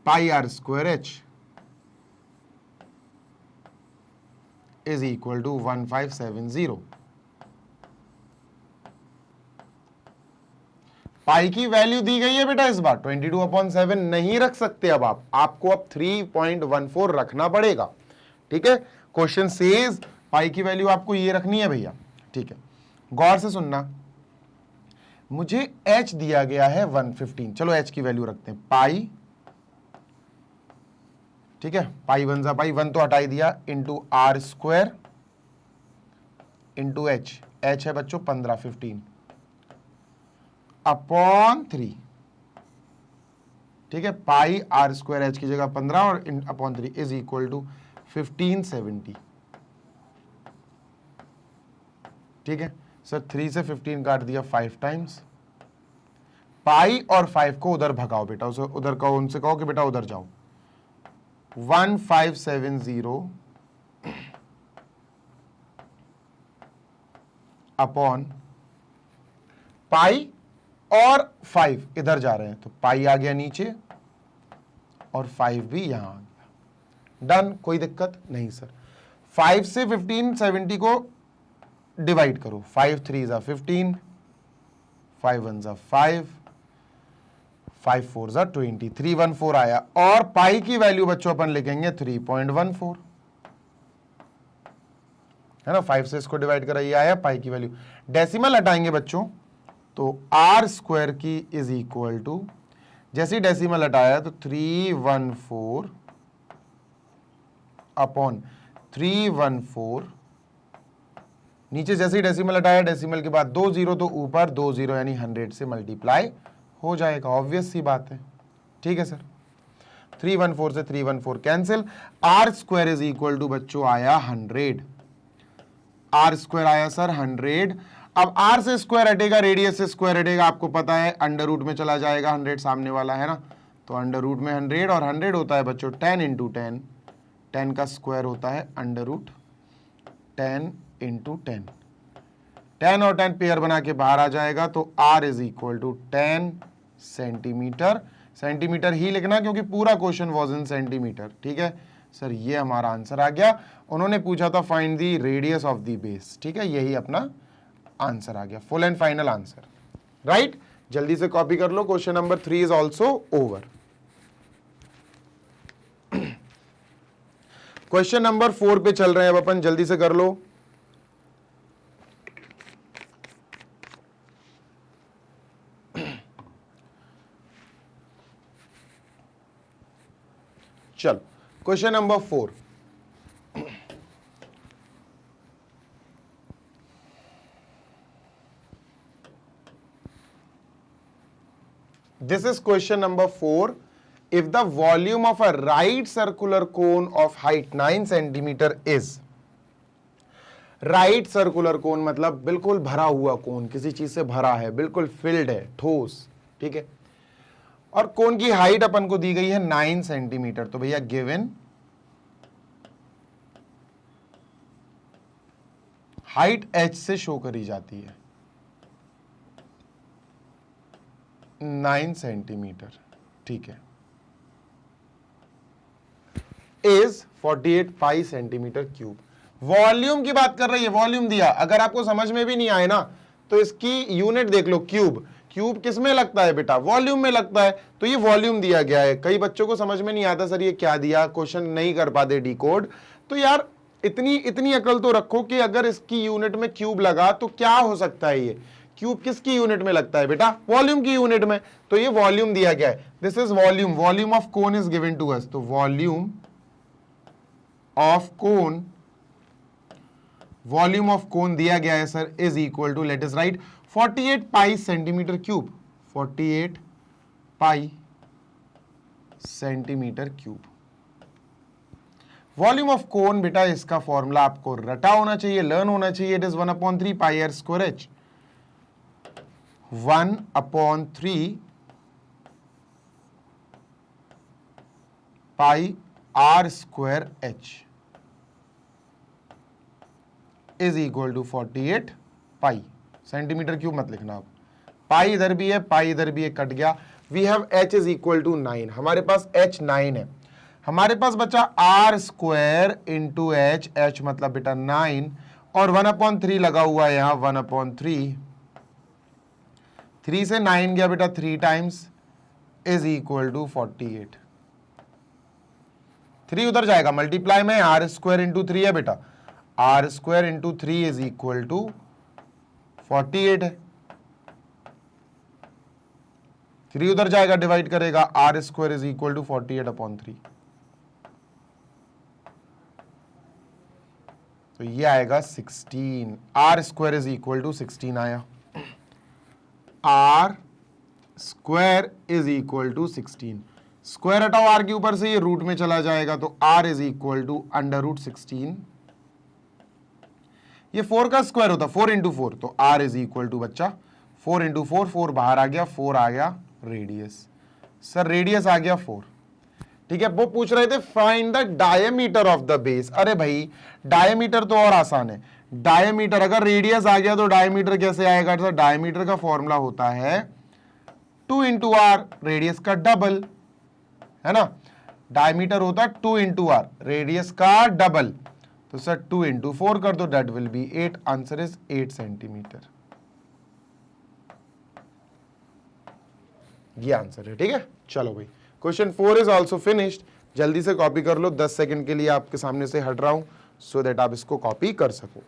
S1: pi are square H is equal to 1570। Pi की वैल्यू दी गई है बेटा, इस बार 22/7 नहीं रख सकते, अब आपको अब 3.14 रखना पड़ेगा, ठीक है। क्वेश्चन सेज पाई की वैल्यू आपको ये रखनी है भैया, ठीक है। गौर से सुनना, मुझे h दिया गया है 115, चलो h की वैल्यू रखते हैं पाई, ठीक है, पाई 1 जा पाई, 1 तो हटा ही दिया, into R square into h, h है बच्चों 15 अपॉन 3, ठीक है। पाई आर स्क्वायर एच की जगह 15 और अपॉन 3 इज इक्वल टू 1570, ठीक है सर। 3 से 15 काट दिया 5 टाइम्स, पाई और 5 को उधर भगाओ बेटा, उसे उधर कहो, उनसे कहो कि बेटा उधर जाओ। 1570 अपॉन पाई और 5 इधर जा रहे हैं, तो पाई आ गया नीचे और 5 भी यहां आ गया। डन, कोई दिक्कत नहीं सर। 5 से 1570 को डिवाइड करो, 5 3 जा 15, 5 1 जा 5, 5 4 जा 20, 314 आया। और पाई की वैल्यू बच्चों अपन लिखेंगे 3.14, है ना। 5 से इसको डिवाइड करा, ये आया पाई की वैल्यू। डेसिमल हटाएंगे बच्चों, तो आर स्क्वायर की इज इक्वल टू, जैसे डेसिमल हटाया तो 314 अपॉन 314, नीचे जैसे ही डेसिमल हटाया, डेसिमल के बाद 2 0 तो ऊपर 2 0 यानी 100 से मल्टीप्लाई हो जाएगा, ऑब्वियस सी बात है, ठीक है सर। 314 से 314 cancel, R square is equal to बच्चों आया 100, आर स्क्वायर आया सर 100। अब आर से स्क्वायर हटेगा, रेडियस से स्क्वायर हटेगा, आपको पता है अंडर रूट में चला जाएगा, 100 सामने वाला है ना, तो अंडर रूट में 100, और 100 होता है बच्चों 10 इंटू 10, 10 का स्क्वायर होता है अंडर रूट 10 इंटू 10 और 10 पेयर बना के बाहर आ जाएगा, तो r is equal to 10 centimetre. Centimetre ही लिखना क्योंकि पूरा क्वेश्चन वाज इन सेंटीमीटर, ठीक है सर। ये हमारा आंसर आ गया। उन्होंने पूछा था find the radius of the base, ठीक है, यही अपना आंसर आ गया, full and final answer, right. जल्दी से कॉपी कर लो। Question number 3 is also over. Question number 4 पे चल रहे हैं अब अपन, जल्दी से कर लो। चलो question number 4। This is question number 4. If the volume of a right circular cone of height 9 centimeter is, right circular कोन मतलब बिल्कुल भरा हुआ कोन, किसी चीज से भरा है, बिल्कुल फिल्ड है, ठोस, ठीक है। और कोन की हाइट अपन को दी गई है 9 सेंटीमीटर। तो भैया गिवन हाइट h से शो करी जाती है 9 सेंटीमीटर, ठीक है, is 48 pi centimetre cube. Volume की बात कर रही है, वॉल्यूम दिया। अगर आपको समझ में भी नहीं आए ना तो इसकी यूनिट देख लो, क्यूब। क्यूब किस में लगता है बेटा? वॉल्यूम में लगता है। तो ये वॉल्यूम दिया गया है। कई बच्चों को समझ में नहीं आता सर ये क्या दिया, क्वेश्चन नहीं कर पाते डिकोड। तो यार इतनी अकल तो रखो कि अगर इसकी यूनिट में क्यूब लगा तो क्या हो सकता है। ये क्यूब किसकी यूनिट में लगता है बेटा? वॉल्यूम की यूनिट में। तो ये वॉल्यूम दिया गया है। This is volume. Volume of cone is given to us. तो volume of cone, volume of cone दिया गया है sir, is equal to, let is write 48 pi centimetre cube. 48 pi centimetre cube. Volume of cone बेटा, इसका formula आपको रटा होना चाहिए, लर्न होना चाहिए। It is 1/3 pi are square H. 1/3 pi are square H is equal to 48 pi centimetre cube. मत लिखना आप, पाई इधर भी है, पाई इधर भी है, कट गया। We have h is equal to 9। हमारे पास h 9 है। हमारे पास बचा R square into H. H मतलब बेटा 9 और 1/3 लगा हुआ है यहां। 1/3, 3 से 9 गया बेटा 3 टाइम्स, इज इक्वल टू 48। 3 उधर जाएगा, मल्टीप्लाई में आर स्क्वायर इंटू 3 है बेटा। R square into 3 is equal to 48 है। 3 उधर जाएगा, डिवाइड करेगा, R square is equal to 48/3। तो ये आएगा 16। R square is equal to 16 आया। R square is equal to 16। Square हटाओ आर के ऊपर से, ये रूट में चला जाएगा। तो आर इज इक्वल टू √16। ये 4 का स्क्वायर होता, 4 इंटू 4। तो आर इज इक्वल टू बच्चा 4 इंटू 4, 4 बाहर आ गया, 4 आ गया रेडियस। सर रेडियस आ गया 4, ठीक है। वो पूछ रहे थे find the diameter of the base. अरे भाई डायमीटर तो और आसान है। डायमीटर, अगर रेडियस आ गया तो डायमीटर कैसे आएगा? सर डायमीटर का फॉर्मूला होता है 2 इंटू आर, रेडियस का डबल, है ना। डायमीटर होता है 2 इंटू आर, रेडियस का डबल। तो सर 2 इंटू 4 कर दो, that will be 8। Answer is 8 centimetre. ये आंसर है, ठीक है। चलो भाई क्वेश्चन 4 इज ऑल्सो फिनिश्ड। जल्दी से कॉपी कर लो, 10 सेकंड के लिए आपके सामने से हट रहा हूं सो दैट आप इसको कॉपी कर सको।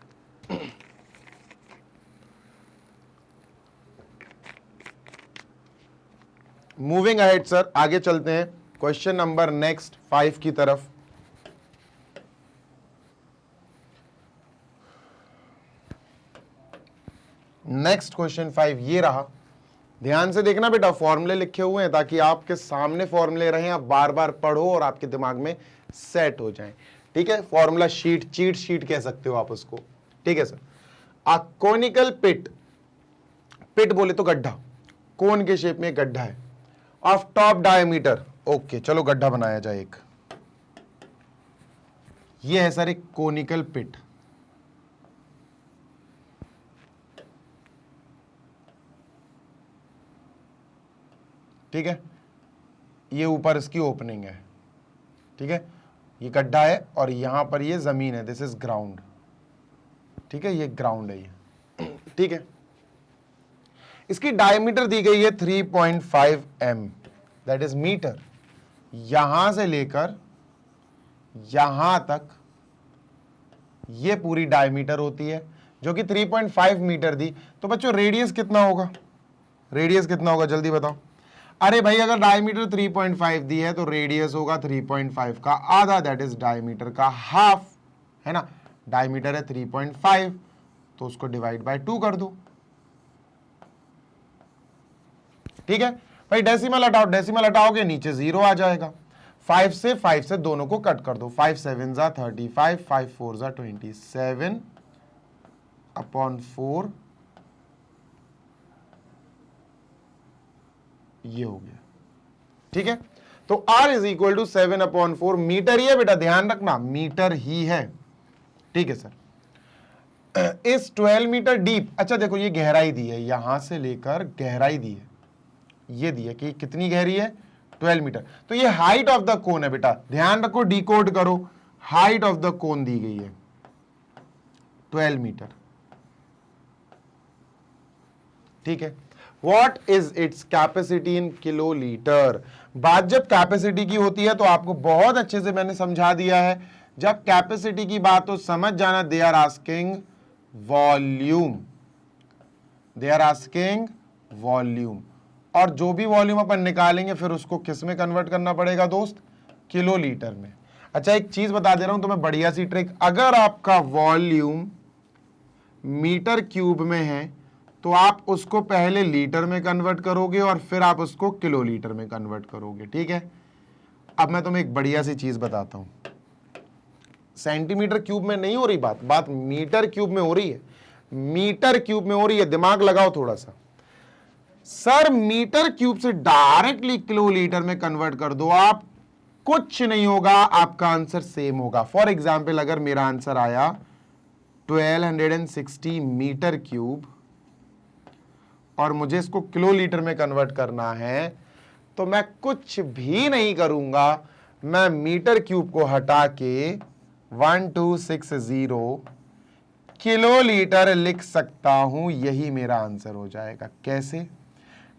S1: मूविंग अहेड सर, आगे चलते हैं क्वेश्चन नंबर नेक्स्ट 5 की तरफ। नेक्स्ट क्वेश्चन 5 ये रहा। ध्यान से देखना बेटा, फॉर्मूले लिखे हुए हैं ताकि आपके सामने फॉर्मूले रहे, आप बार बार पढ़ो और आपके दिमाग में सेट हो जाएं, ठीक है। फॉर्मूला शीट, चीट शीट कह सकते हो आप उसको, ठीक है सर। अ कोनिकल पिट, पिट बोले तो गड्ढा, कोन के शेप में गड्ढा है, ऑफ टॉप डायमीटर। ओके चलो गड्ढा बनाया जाए एक। ये है सर एक कोनिकल पिट। ठीक है, ये ऊपर इसकी ओपनिंग है, ठीक है, ये गड्ढा है और यहां पर ये जमीन है, दिस इज ग्राउंड, ठीक है, ये ग्राउंड है ये, ठीक है। इसकी डायमीटर दी गई है 3.5 m, दैट इज मीटर। यहां से लेकर यहां तक ये पूरी डायमीटर होती है, जो कि 3.5 मीटर दी। तो बच्चों रेडियस कितना होगा, रेडियस कितना होगा जल्दी बताओ। अरे भाई अगर डायमीटर 3.5 दी है तो रेडियस होगा 3.5 का आधा, दैट इज डायमीटर का हाफ, है ना। डायमीटर है 3.5, तो उसको डिवाइड बाय 2 कर दो, ठीक है भाई। डेसिमल हटाओ, डेसिमल हटाओगे नीचे 0 आ जाएगा। 5 से दोनों को कट कर दो, 5 7 जा 35, 5 4 जा 27 अपॉन 4, ये हो गया, ठीक है। तो R is equal to 7 upon 4, metre ही है बेटा, ध्यान रखना मीटर ही है, ठीक है सर। इस 12 मीटर डीप, अच्छा देखो ये गहराई दी है, यहां से लेकर गहराई दी है, ये दी है कि कितनी गहरी है 12 मीटर। तो ये हाइट ऑफ द कोन है बेटा, ध्यान रखो, डिकोड करो, हाइट ऑफ द कोन दी गई है 12 मीटर, ठीक है। What is its capacity in kilolitre. बात जब कैपेसिटी की होती है तो आपको बहुत अच्छे से मैंने समझा दिया है। जब कैपेसिटी की बात हो समझ जाना, they are asking volume, they are asking volume. और जो भी वॉल्यूम अपन निकालेंगे फिर उसको किस में कन्वर्ट करना पड़ेगा दोस्त, किलोलीटर में। अच्छा एक चीज बता दे रहा हूं तुम्हें, बढ़िया सी ट्रिक, अगर आपका वॉल्यूम मीटर क्यूब में है तो आप उसको पहले लीटर में कन्वर्ट करोगे और फिर आप उसको किलोलीटर में कन्वर्ट करोगे, ठीक है। अब मैं तुम्हें एक बढ़िया सी चीज बताता हूं, सेंटीमीटर क्यूब में नहीं हो रही बात, बात मीटर क्यूब में हो रही है, मीटर क्यूब में हो रही है, दिमाग लगाओ थोड़ा सा। सर मीटर क्यूब से डायरेक्टली किलोलीटर में कन्वर्ट कर दो आप, कुछ नहीं होगा, आपका आंसर सेम होगा। फॉर एग्जाम्पल अगर मेरा आंसर आया 1260 मीटर क्यूब और मुझे इसको किलोलीटर में कन्वर्ट करना है, तो मैं कुछ भी नहीं करूंगा, मैं मीटर क्यूब को हटा के 1260 किलोलीटर लिख सकता हूं, यही मेरा आंसर हो जाएगा। कैसे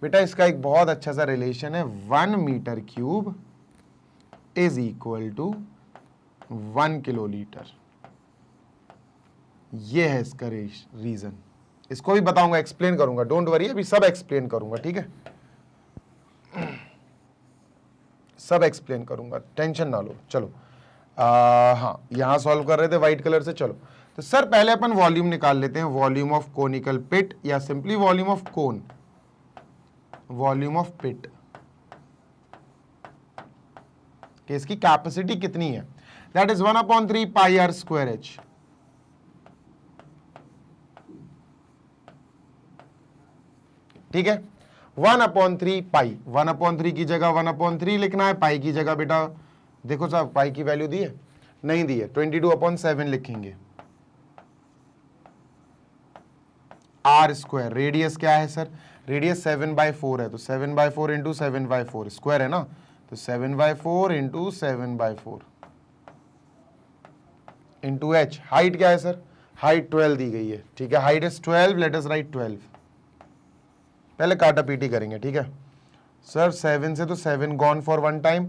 S1: बेटा, इसका एक बहुत अच्छा सा रिलेशन है, 1 metre cube is equal to 1 kilolitre, यह है इसका रीजन। इसको भी बताऊंगा, एक्सप्लेन करूंगा, डोंट वरी, अभी सब एक्सप्लेन करूंगा, ठीक है, सब एक्सप्लेन करूंगा, टेंशन ना लो। चलो हाँ यहां सॉल्व कर रहे थे व्हाइट कलर से। चलो तो सर पहले अपन वॉल्यूम निकाल लेते हैं, वॉल्यूम ऑफ कोनिकल पिट या simply volume of cone, volume of pit कि इसकी कैपेसिटी कितनी है, that is 1/3 pi are square H. ठीक है, 1/3 पाई, 1/3 की जगह 1/3 लिखना है, पाई की जगह बेटा देखो साहब पाई की वैल्यू दी है, नहीं दी है, 22/7 लिखेंगे। आर स्क्वायर, रेडियस क्या है सर, रेडियस 7/4 है, तो 7/4 इंटू 7/4 स्क्वायर है ना, तो 7/4 इंटू 7/4 इंटू एच। हाइट क्या है सर, हाइट 12 दी गई है, ठीक है, height is 12, late us right 12। पहले काटा पीटी करेंगे, ठीक है सर। 7 से तो 7 गॉन फॉर वन टाइम,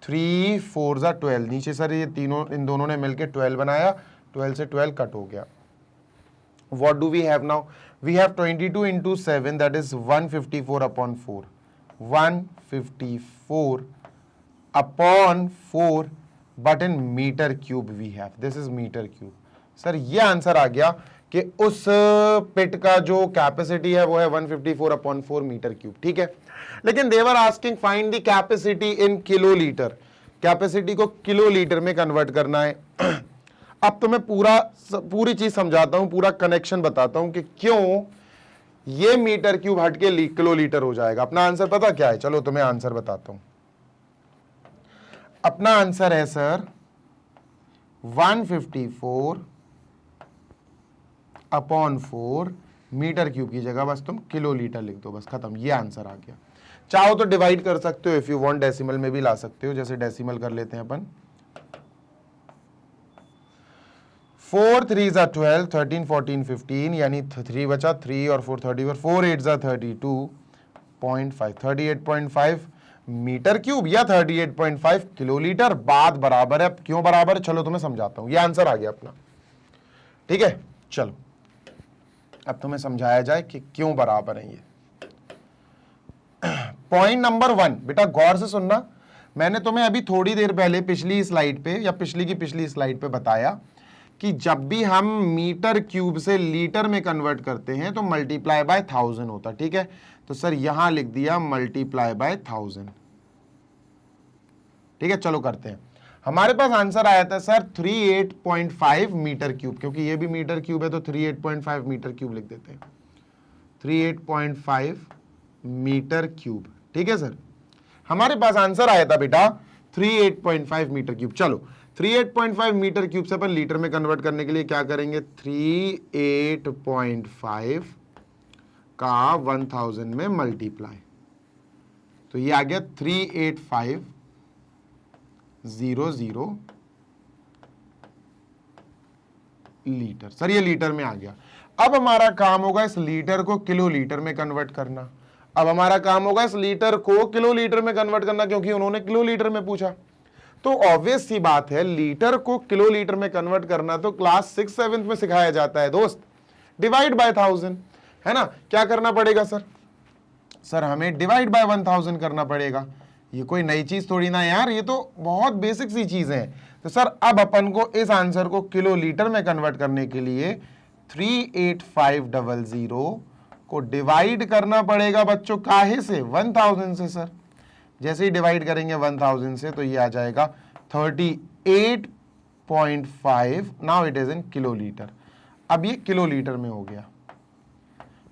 S1: 3 4 जा 12, नीचे सर ये तीनों इन दोनों ने मिलके 12 बनाया, 12 से 12 कट हो गया। What do we have now? We have 22 into 7, that is 154/4, 154 upon 4, but in meter cube we have, this is meter cube। Sir ये आंसर आ गया कि उस पिट का जो कैपेसिटी है वो है 154/4 मीटर क्यूब, ठीक है। लेकिन they were asking find the capacity in kilolitre, capacity को किलोलीटर में कन्वर्ट करना है। अब तो मैं पूरी चीज समझाता हूं, पूरा कनेक्शन बताता हूं कि क्यों ये मीटर क्यूब हट के किलोलीटर हो जाएगा। अपना आंसर पता क्या है, चलो तुम्हें आंसर बताता हूं। अपना आंसर है सर 154/4 मीटर क्यूब की जगह बस तुम किलोलीटर लिख दो, बस खत्म, ये आंसर आ गया। चाहो तो डिवाइड कर सकते हो, इफ यू वांट डेसिमल में भी ला सकते हो, जैसे डेसिमल कर लेते हैं अपन। 4 3 जा 12, 13 14 15, यानी 3 बचा, 3 और 4 34, 4 8 जा 32.5, 38.5 मीटर क्यूब या 38.5 किलोलीटर। बात बराबर है। क्यों बराबर है चलो तुम्हें समझाता हूं। ये आंसर आ गया अपना, ठीक है। चलो अब तुम्हें समझाया जाए कि क्यों बराबर है ये। पॉइंट नंबर 1 बेटा गौर से सुनना। मैंने तुम्हें अभी थोड़ी देर पहले पिछली स्लाइड पे या पिछली की पिछली स्लाइड पे बताया कि जब भी हम मीटर क्यूब से लीटर में कन्वर्ट करते हैं तो मल्टीप्लाई बाय 1000 होता, ठीक है। तो सर यहां लिख दिया मल्टीप्लाई बाय 1000, ठीक है। चलो करते हैं। हमारे पास आंसर आया था सर 38.5 मीटर क्यूब, क्योंकि ये भी मीटर क्यूब है तो 38.5 मीटर क्यूब लिख देते हैं। 38.5 मीटर क्यूब, ठीक है सर। हमारे पास आंसर आया था बेटा 38.5 मीटर क्यूब। चलो 38.5 मीटर क्यूब से अपन लीटर में कन्वर्ट करने के लिए क्या करेंगे, 38.5 का 1000 में मल्टीप्लाई, तो ये आ गया 38500 लीटर। सर ये लीटर में आ गया। अब हमारा काम होगा इस लीटर को किलो लीटर में कन्वर्ट करना। अब हमारा काम होगा इस लीटर को किलो लीटर में कन्वर्ट करना, क्योंकि उन्होंने किलो लीटर में पूछा। तो ऑब्वियस सी बात है, लीटर को किलो लीटर में कन्वर्ट करना तो क्लास 6-7 में सिखाया जाता है दोस्त। डिवाइड बाय 1000 है ना। क्या करना पड़ेगा सर? सर हमें डिवाइड बाय 1000 करना पड़ेगा। ये कोई नई चीज थोड़ी ना यार, ये तो बहुत बेसिक सी चीज है। तो सर अब अपन को इस आंसर को किलो लीटर में कन्वर्ट करने के लिए 38500 को डिवाइड करना पड़ेगा बच्चों, काहे से? 1000 से। सर जैसे ही डिवाइड करेंगे 1000 से तो ये आ जाएगा 38.5। Now it is in kilo litre. अब ये किलो लीटर में हो गया।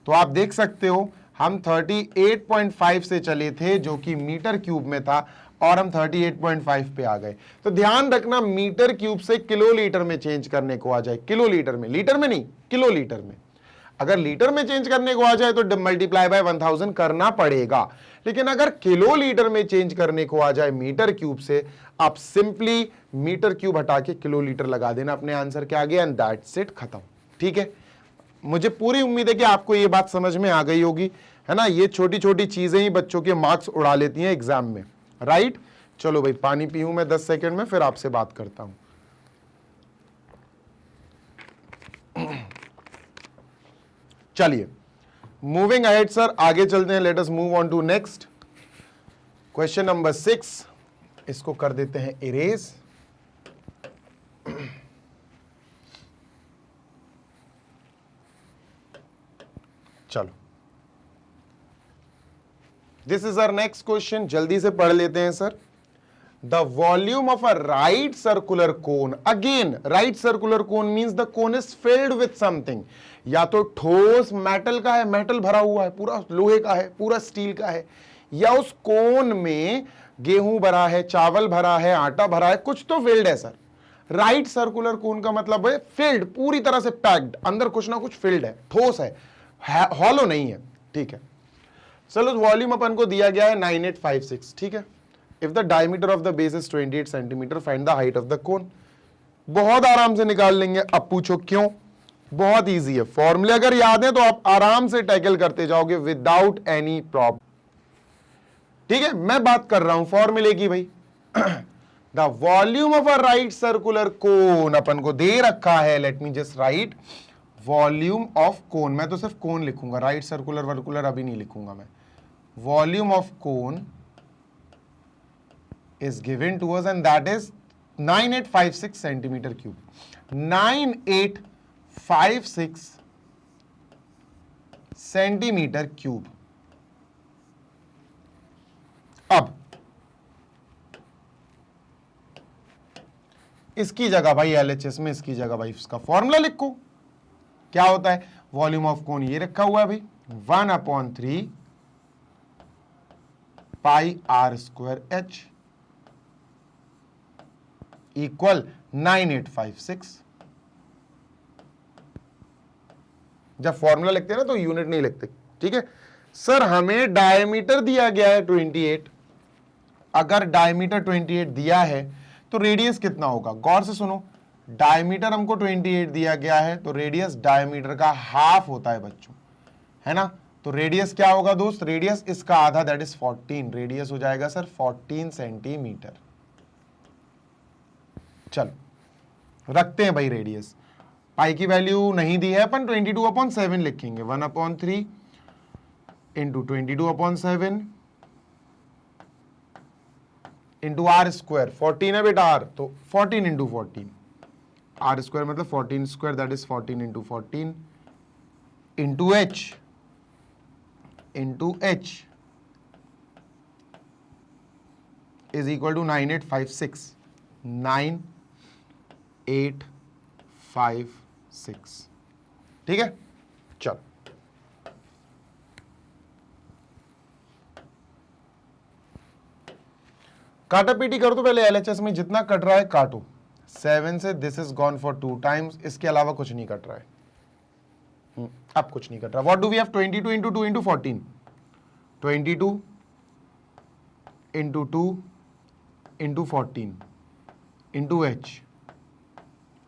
S1: तो आप देख सकते हो हम 38.5 से चले थे जो कि मीटर क्यूब में था, और हम 38.5 पे आ गए। तो ध्यान रखना, मीटर क्यूब से किलो लीटर में चेंज करने को आ जाए, किलो लीटर में, लीटर में नहीं किलो लीटर में। अगर लीटर में चेंज करने को आ जाए तो मल्टीप्लाई बाय 1000 करना पड़ेगा। लेकिन अगर किलो लीटर में चेंज करने को आ जाए मीटर क्यूब से, आप सिंपली मीटर क्यूब हटा के किलो लीटर लगा देना अपने आंसर के आगे, एंड दैट्स इट, खत्म। ठीक है, मुझे पूरी उम्मीद है कि आपको ये बात समझ में आ गई होगी, है ना। ये छोटी छोटी चीजें ही बच्चों के मार्क्स उड़ा लेती हैं एग्जाम में, राइट। चलो भाई पानी पीऊं मैं 10 सेकंड में, फिर आपसे बात करता हूं। चलिए मूविंग अहेड सर, आगे चलते हैं। Let us move on to next question number 6। इसको कर देते हैं इरेज। चलो this is our next question, जल्दी से पढ़ लेते हैं sir. The volume of a right circular cone, again right circular cone means the cone is filled with something. या तो ठोस मेटल का है, मेटल भरा हुआ है, पूरा लोहे का है, पूरा स्टील का है, या उस कोन में गेहूं भरा है, चावल भरा है, आटा भरा है, कुछ तो फिल्ड है सर। राइट सर्कुलर कोन का मतलब है फिल्ड, पूरी तरह से पैक्ड, अंदर कुछ ना कुछ फिल्ड है, ठोस है, हॉलो नहीं है। ठीक है, चलो वॉल्यूम अपन को दिया गया है 9856। ठीक है, if the diameter of the base is 28 centimetre, find the height of the कोन। बहुत आराम से निकाल लेंगे। अब पूछो क्यों? बहुत इजी है, फॉर्मूले अगर याद है तो आप आराम से टैकल करते जाओगे विदाउट एनी प्रॉब्लम। ठीक है, मैं बात कर रहा हूं फॉर्मूले की भाई। The volume of a right circular cone अपन को दे रखा है, let me just write volume of cone. मैं तो सिर्फ कोन लिखूंगा, राइट सर्कुलर वर्कुलर अभी नहीं लिखूंगा मैं। Volume of cone is given to us and that is 9856 centimeter cube. 9856 centimetre cube. अब इसकी जगह भाई LHS में, इसकी जगह भाई इसका फॉर्मूला लिखो। क्या होता है? वॉल्यूम ऑफ कोन ये रखा हुआ है भाई, 1/3 पाई r स्क्वायर h इक्वल 9856। जब फॉर्मूला लिखते हैं ना तो यूनिट नहीं लिखते, ठीक है। सर हमें डायमीटर दिया गया है 28, अगर डायमीटर 28 दिया है तो रेडियस कितना होगा? गौर से सुनो, डायमीटर हमको 28 दिया गया है तो रेडियस डायमीटर का हाफ होता है बच्चों, है ना। तो रेडियस क्या होगा दोस्त? रेडियस इसका आधा, दैट इज 14। रेडियस हो जाएगा सर 14 सेंटीमीटर। चलो रखते हैं भाई रेडियस। पाई की वैल्यू नहीं दी है, अपन 22/7 लिखेंगे। 1/3 इंटू 22/7 इंटू आर स्क्वायर। 14 है बेटा आर, तो 14 इंटू 14, आर स्क्वायर मतलब 14 square, that is 14 into 14 into H is equal to 9856। 9856, ठीक है। चलो काटा पीटी कर दो पहले। एलएचएस में जितना कट रहा है काटो। 7 से this is gone for 2 times, इसके अलावा कुछ नहीं कट रहा है। अब कुछ नहीं कट रहा। What do we have? 22 into 2 into 14, 22 into 2 into 14 into H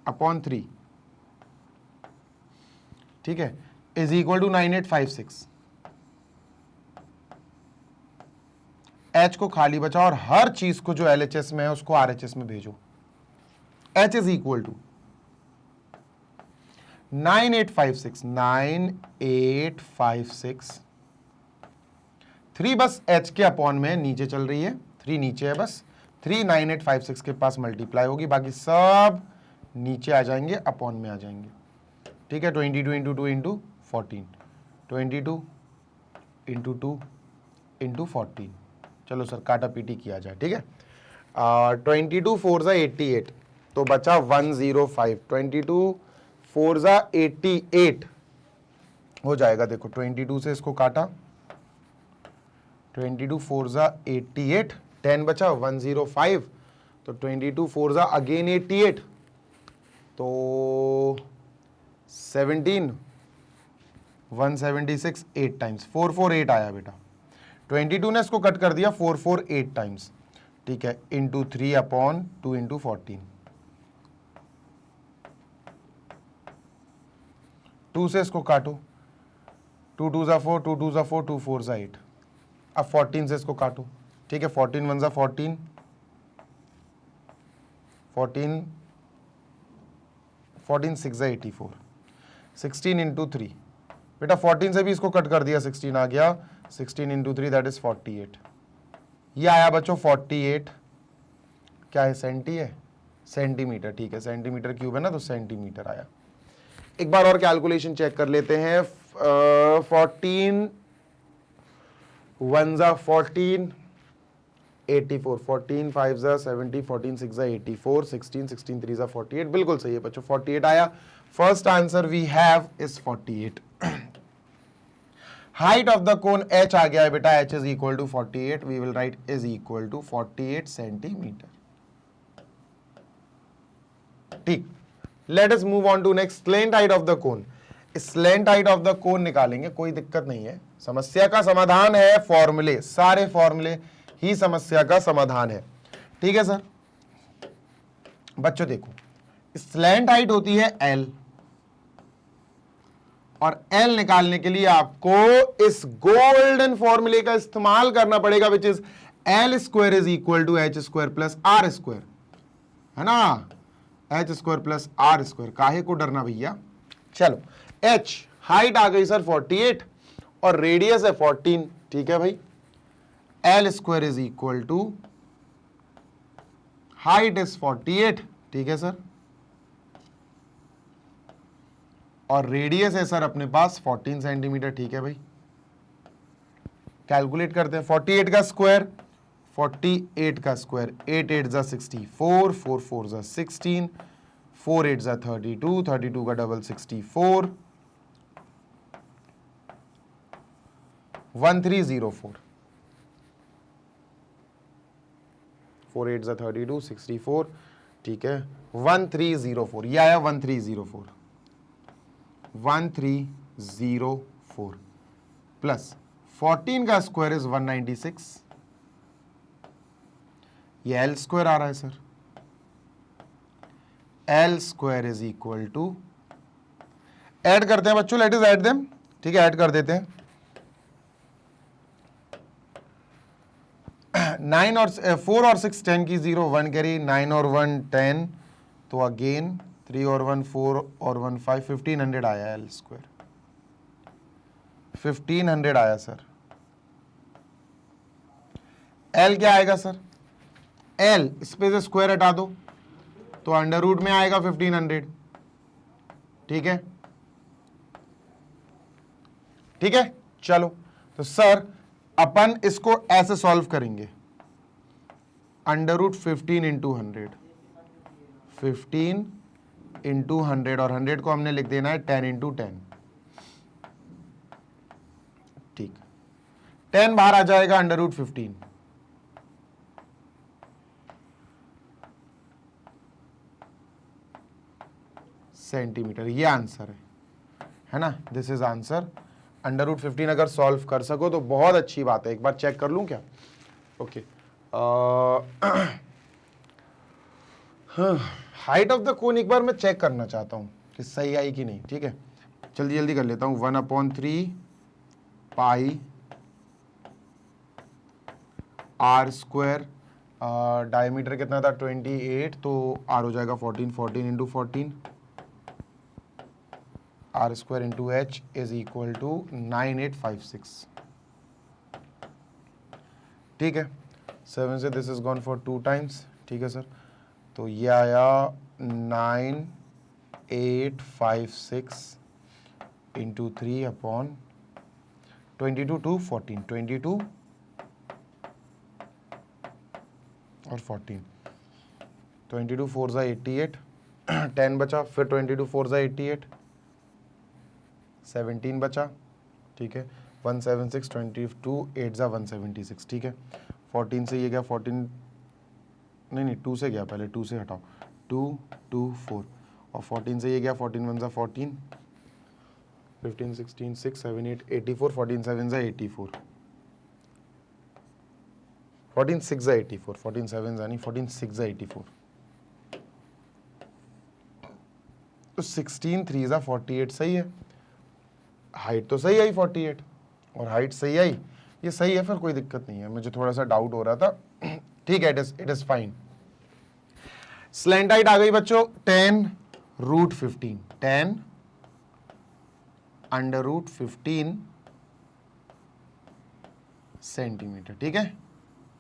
S1: upon 3, ठीक है, इज इक्वल टू 9856। एच को खाली बचा और हर चीज को जो एलएचएस में है उसको आरएचएस में भेजो। एच इज इक्वल टू 9856 3 बस एच के अपॉन में नीचे चल रही है, 3 नीचे है, बस 3 9856 के पास मल्टीप्लाई होगी, बाकी सब नीचे आ जाएंगे, अपॉन में आ जाएंगे, ठीक है। 22 इंटू 2 इंटू 14, 22 इंटू 2 इंटू 14। चलो सर काटा पीटी किया जाए, ठीक है। 22 4 ज़ा 88, तो बचा 105। 22 4 ज़ा 88 हो जाएगा। देखो 22 से इसको काटा, 22 4 ज़ा 88, 10 बचा 105, तो 22 4 ज़ा अगेन 88, तो 17 176 8 टाइम्स 448 आया बेटा। 22 ने इसको कट कर दिया 448 टाइम्स, ठीक है, इंटू 3/2 इंटू 14। 2 से इसको काटो, 2 2 ज़ा 4, 2 2 ज़ा 4, 2 4 ज़ा 8। अब 14 से इसको काटो, ठीक है, 14 1 ज़ा 14, 14 6 ज़ा 84, 16 इंटू 3। बेटा 14 से भी इसको कट कर दिया, 16 आ गया, 16 इंटू 3 दैट इज 48। ये आया बच्चों 48, क्या है? सेंटीमीटर, ठीक है, सेंटीमीटर क्यूब है ना, तो सेंटीमीटर आया। एक बार और कैलकुलेशन चेक कर लेते हैं। 14 1 ज़ा 14, 84, 14 5 ज़ा 70, 14 6 ज़ा 84, 16 16 3 ज़ा 48, बिल्कुल सही है बच्चों, 48 आया। First answer we have is 48। Height of the cone h आ गया है बेटा, h is equal to 48, we will write is equal to 48 centimetre, ठीक। Let us move on to next, slant height of the cone. Slant height of the cone निकालेंगे, कोई दिक्कत नहीं है, समस्या का समाधान है फॉर्मूले, सारे फॉर्मूले ही समस्या का समाधान है, ठीक है सर। बच्चों देखो, स्लेंट हाइट होती है L, और L निकालने के लिए आपको इस गोल्डन फॉर्मूले का इस्तेमाल करना पड़ेगा, which is L square is equal to H square plus R square, है ना, H square plus R square. काहे को डरना भैया। चलो H हाइट आ गई सर 48 और रेडियस है 14, ठीक है भाई। L square is equal to height is 48, ठीक है सर, और रेडियस है सर अपने पास 14 सेंटीमीटर, ठीक है भाई। कैलकुलेट करते हैं, 48 का स्क्वायर, 48 का स्क्वायर, 8 8 ज़ा 64, 4 4 ज़ा 16, 4 8 ज़ा 32, 32 का डबल 64, 1304, 4 8 ज़ा 32, 64, ठीक है, 1304, ये आया 1304 प्लस 14 का स्क्वायर इज 196, ये एल स्क्वायर आ रहा है sir. L square is equal to, add करते हैं बच्चों, लेट इज ऐड देम, ठीक है, ऐड कर देते हैं। 9 और 4 और 6 10 की 0, 1 कैरी, 9 और 1 10, तो अगेन 3 और 1 4 और 1 5, 1500 आया एल स्क्वायर, 1500 आया सर। एल क्या आएगा सर? एल इस पे से स्क्वायर हटा दो तो अंडर रूट में आएगा 1500, ठीक है, ठीक है। चलो तो सर अपन इसको ऐसे सॉल्व करेंगे, अंडर रूट 15 इंटू 100, 15 इंटू 100, और 100 को हमने लिख देना है 10 इंटू 10, ठीक, 10 बाहर आ जाएगा, अंडर रूट 15, सेंटीमीटर, ये आंसर है ना, this is answer. Under root 15 अगर सॉल्व कर सको तो बहुत अच्छी बात है। एक बार चेक कर लूं क्या? ओके, हाइट ऑफ द कोन एक बार मैं चेक करना चाहता हूं कि सही आई कि नहीं, ठीक है, जल्दी जल्दी कर लेता हूं। 1/3 पाई आर स्क्वायर, डायमीटर कितना था 28, तो आर हो जाएगा 14, 14 into 14, R square into H is equal to 9856, ठीक है। 7 से this is gone for 2 times, ठीक है सर, तो ये आया 9856 इंटू 3 अपॉन 22 टू 14, 22 और 14, 22 4 ज़ा 88, 10 बचा, फिर 22 4 ज़ा 88, 17 बचा, ठीक है, 176, 22 8 ज़ा 176, ठीक है। 14 से ये गया 14, नहीं 2 से गया, पहले 2 से हटाओ, 2 2 4, और 14 से ये गया 14 1 ज़ा 14, 15 16 6 7 8 84, 14 7 ज़ा 84, 14 6 ज़ा 84, 14 7 ज़ा नहीं, 14 6 ज़ा 84, तो 16 3 ज़ा 48 सही है। हाइट तो सही आई 48, और हाइट सही आई, ये सही है, फिर कोई दिक्कत नहीं है। मुझे थोड़ा सा डाउट हो रहा था, ठीक है, it is fine. Slant height आ गई बच्चों 10 रूट 15, 10 अंडर रूट 15 सेंटीमीटर, ठीक है।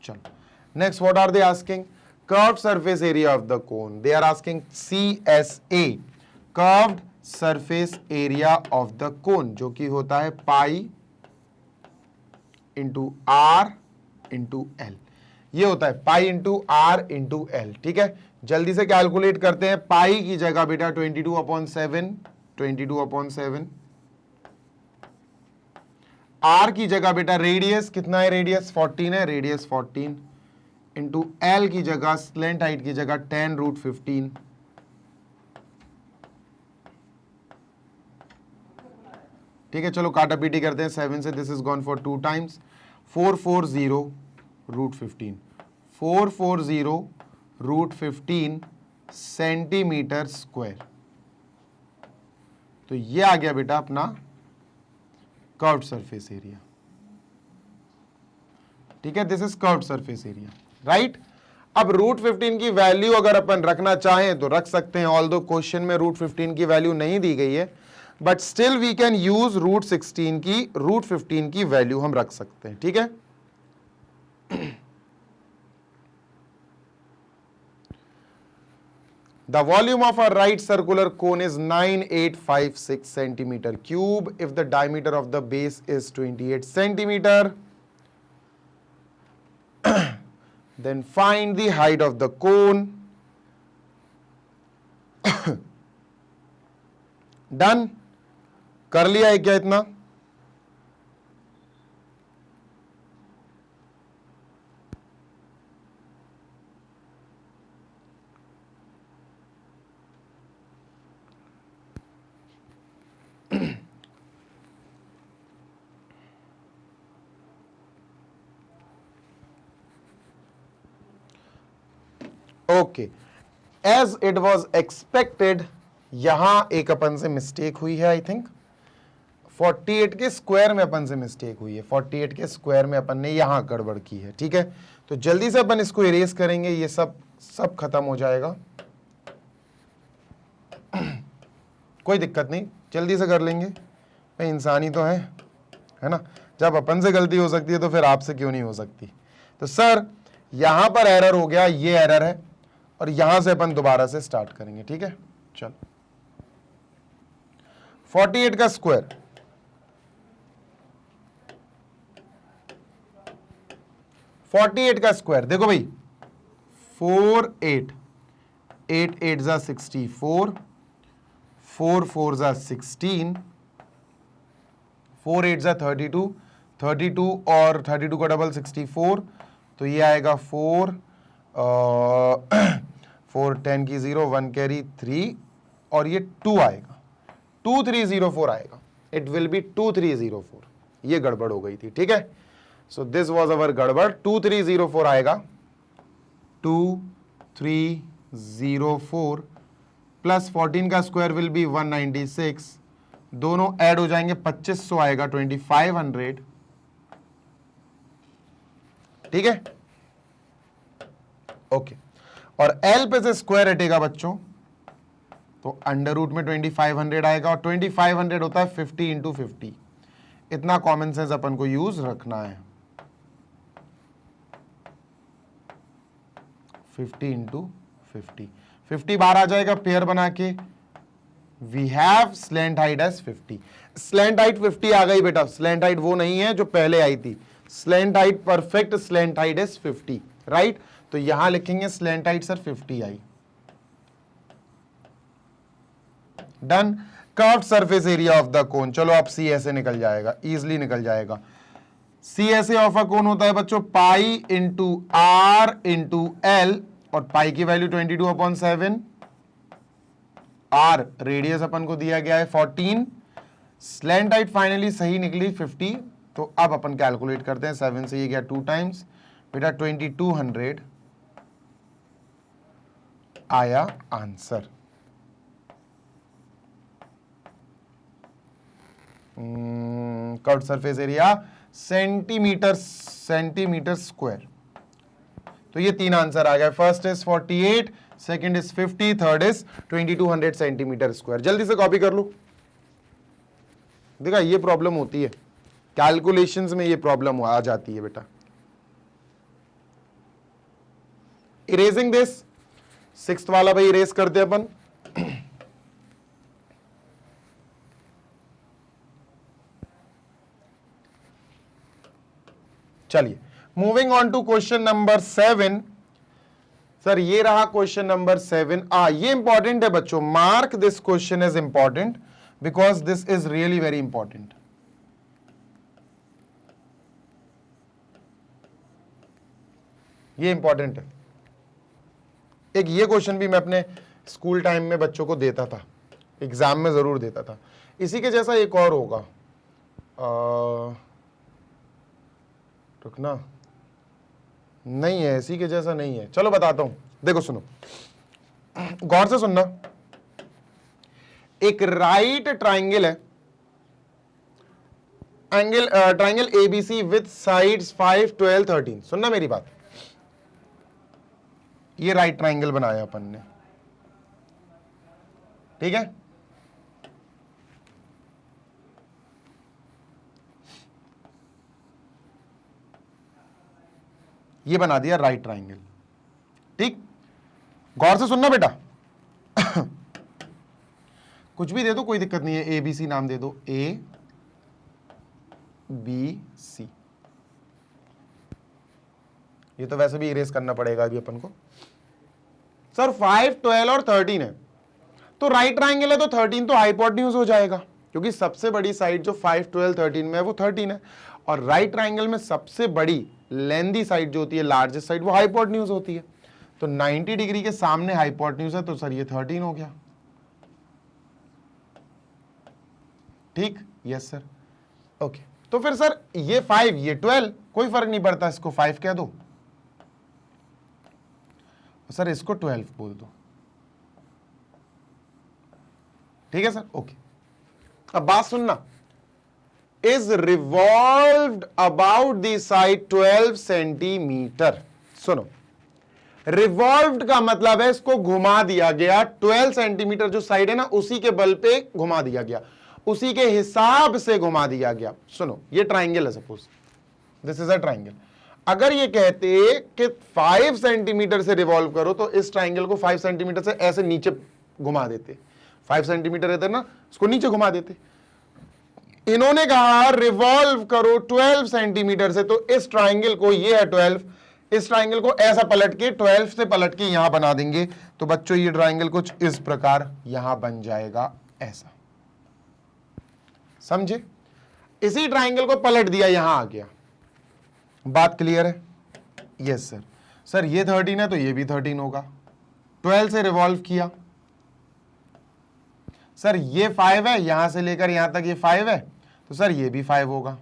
S1: चलो next, what are they asking? Curved surface area of the cone, they are asking CSA, curved surface area of the cone, जो कि होता है pi into are into L, ये होता है pi into are into L, ठीक है। जल्दी से कैलकुलेट करते हैं। पाई की जगह बेटा 22/7, 22/7, आर की जगह बेटा रेडियस कितना है, रेडियस 14 है, रेडियस 14 इंटू एल की जगह, स्लेंट हाइट की जगह 10 रूट 15, ठीक है। चलो काटा पीटी करते हैं। 7 से this is gone for 2 times, 440 root 15, 440 root 15 centimetre square, तो ये आ गया बेटा अपना कर्व्ड सरफेस एरिया, ठीक है। This is curved surface area, right. अब रूट 15 की वैल्यू अगर अपन रखना चाहें तो रख सकते हैं, ऑल्दो क्वेश्चन में रूट 15 की वैल्यू नहीं दी गई है, but still we can use root 16 की, रूट 15 की वैल्यू हम रख सकते हैं, ठीक है। The volume of a right circular cone is 9856 centimeter cube if the diameter of the base is 28 centimeter. Then find the height of the cone. Done. कर लिया है क्या इतना? Okay, as it was expected, यहां एक अपन से mistake हुई है। आई थिंक 48 के स्क्वायर में अपन से मिस्टेक हुई है, 48 के स्क्वायर में अपन ने यहां गड़बड़ की है। ठीक है, तो जल्दी से अपन इसको इरेज करेंगे, ये सब खत्म हो जाएगा। कोई दिक्कत नहीं, जल्दी से कर लेंगे भाई, इंसानी तो है ना। जब अपन से गलती हो सकती है तो फिर आपसे क्यों नहीं हो सकती। तो सर यहां पर एरर हो गया, ये एरर है, और यहां से अपन दोबारा से स्टार्ट करेंगे। ठीक है, चलो 48 का स्क्वायर, 48 का स्क्वायर देखो भाई, 4 8 8 8 जा 64, 4 4 जा 16, 4 8 जा 32, 32 और 32 का डबल 64, तो ये आएगा 4 4 10 की 0, 1 कैरी 3, और ये 2 आएगा, 2304 आएगा। It will be 2304। ये गड़बड़ हो गई थी। ठीक है, सो दिस वॉज अवर गड़बड़। 2304 आएगा, 2304 प्लस 14 का स्क्वायर विल बी 196, दोनों ऐड हो जाएंगे, 2500 आएगा, 2500। ठीक है, ओके, और एल पे से स्क्वायर हटेगा बच्चों, तो अंडर रूट में 2500 आएगा, और 2500 होता है 50 इंटू 50। इतना कॉमन सेंस अपन को यूज रखना है, 50 इंटू 50, 50 बार आ जाएगा पेयर बना के। We have slant height as 50, slant height 50 आ गई बेटा। स्लैंट हाइट वो नहीं है जो पहले आई थी, slant height perfect slant height is 50, right. तो यहां लिखेंगे slant height sir 50 I. Done. Curved surface area of the कोन, चलो अब सी ऐसे निकल जाएगा, इजिली निकल जाएगा। सी ऐसे ऑफ अ कोन होता है बच्चों pi into are into L, और पाई की वैल्यू 22/7, आर रेडियस अपन को दिया गया है 14, स्लैंट हाइट फाइनली सही निकली 50। तो अब अपन कैलकुलेट करते हैं, 7 से ये गया 2 टाइम्स, बेटा 2200 आया answer. Curved surface area centimetre square. तो ये 3 आंसर आ गए, first is 48, second is 50, third is 2200 centimetre square. जल्दी से कॉपी कर लो। देखा ये प्रॉब्लम होती है कैलकुलेशंस में, ये प्रॉब्लम आ जाती है बेटा। इरेजिंग दिस, 6th वाला भाई इरेज करते अपन। चलिए moving on to question number 7। Sir ये रहा क्वेश्चन नंबर 7। ये इंपॉर्टेंट है बच्चों, mark this question is important because this is really very important. ये इंपॉर्टेंट है। एक ये क्वेश्चन भी मैं अपने स्कूल टाइम में बच्चों को देता था, एग्जाम में जरूर देता था। इसी के जैसा एक और होगा, रुकना, नहीं है इसी के जैसा नहीं है, चलो बताता हूं। देखो सुनो, गौर से सुनना। एक राइट ट्राइंगल है, ट्राइंगल एबीसी विथ साइड्स 5 12 13। सुनना मेरी बात, ये राइट ट्राइंगल बनाया अपन ने, ठीक है। ये बना दिया राइट ट्राइंगल, ठीक। गौर से सुनना बेटा। कुछ भी दे दो कोई दिक्कत नहीं है, ए बी सी नाम दे दो, ए बी सी। ये तो वैसे भी इरेज करना पड़ेगा अभी अपन को। सर 5 12 और 13 है, तो राइट ट्राइंगल है तो 13 तो हाइपोटेन्यूज हो जाएगा, क्योंकि सबसे बड़ी साइड जो 5 12 13 में है वो 13 है, और राइट ट्राइंगल में सबसे बड़ी लेंदी साइड जो होती है, लार्जेस्ट साइड, वो हाइपोटेन्यूज होती है। तो 90 डिग्री के सामने हाइपोटेन्यूज है, तो सर ये 13 हो गया, ठीक। Yes sir, okay. तो फिर सर ये 5 ये 12, कोई फर्क नहीं पड़ता, इसको 5 कह दो। सर इसको 12 बोल दो, ठीक है सर, ओके। अब बात सुनना, is revolved about the side 12 centimetre. सुनो, रिवॉल्व्ड का मतलब है इसको घुमा दिया गया, 12 सेंटीमीटर जो साइड है ना उसी के बल पे घुमा दिया गया, उसी के हिसाब से घुमा दिया गया। सुनो, ये ट्राइंगल है, suppose this is a triangle. अगर ये कहते कि 5 सेंटीमीटर से रिवॉल्व करो तो इस ट्राइंगल को 5 सेंटीमीटर से ऐसे नीचे घुमा देते, 5 सेंटीमीटर रहते ना, उसको नीचे घुमा देते। इन्होंने कहा रिवॉल्व करो 12 सेंटीमीटर से, तो इस ट्राइंगल को, ये है 12, इस ट्राइंगल को ऐसा पलट के 12 से पलट के यहां बना देंगे। तो बच्चों ये ट्राइंगल कुछ इस प्रकार यहां बन जाएगा, ऐसा, समझे? इसी ट्राइंगल को पलट दिया, यहां आ गया। बात क्लियर है? Yes sir. सर ये 13 है तो ये भी 13 होगा, 12 से रिवॉल्व किया। सर ये 5 है, यहां से लेकर यहां तक ये 5 है, तो सर ये भी 5 होगा,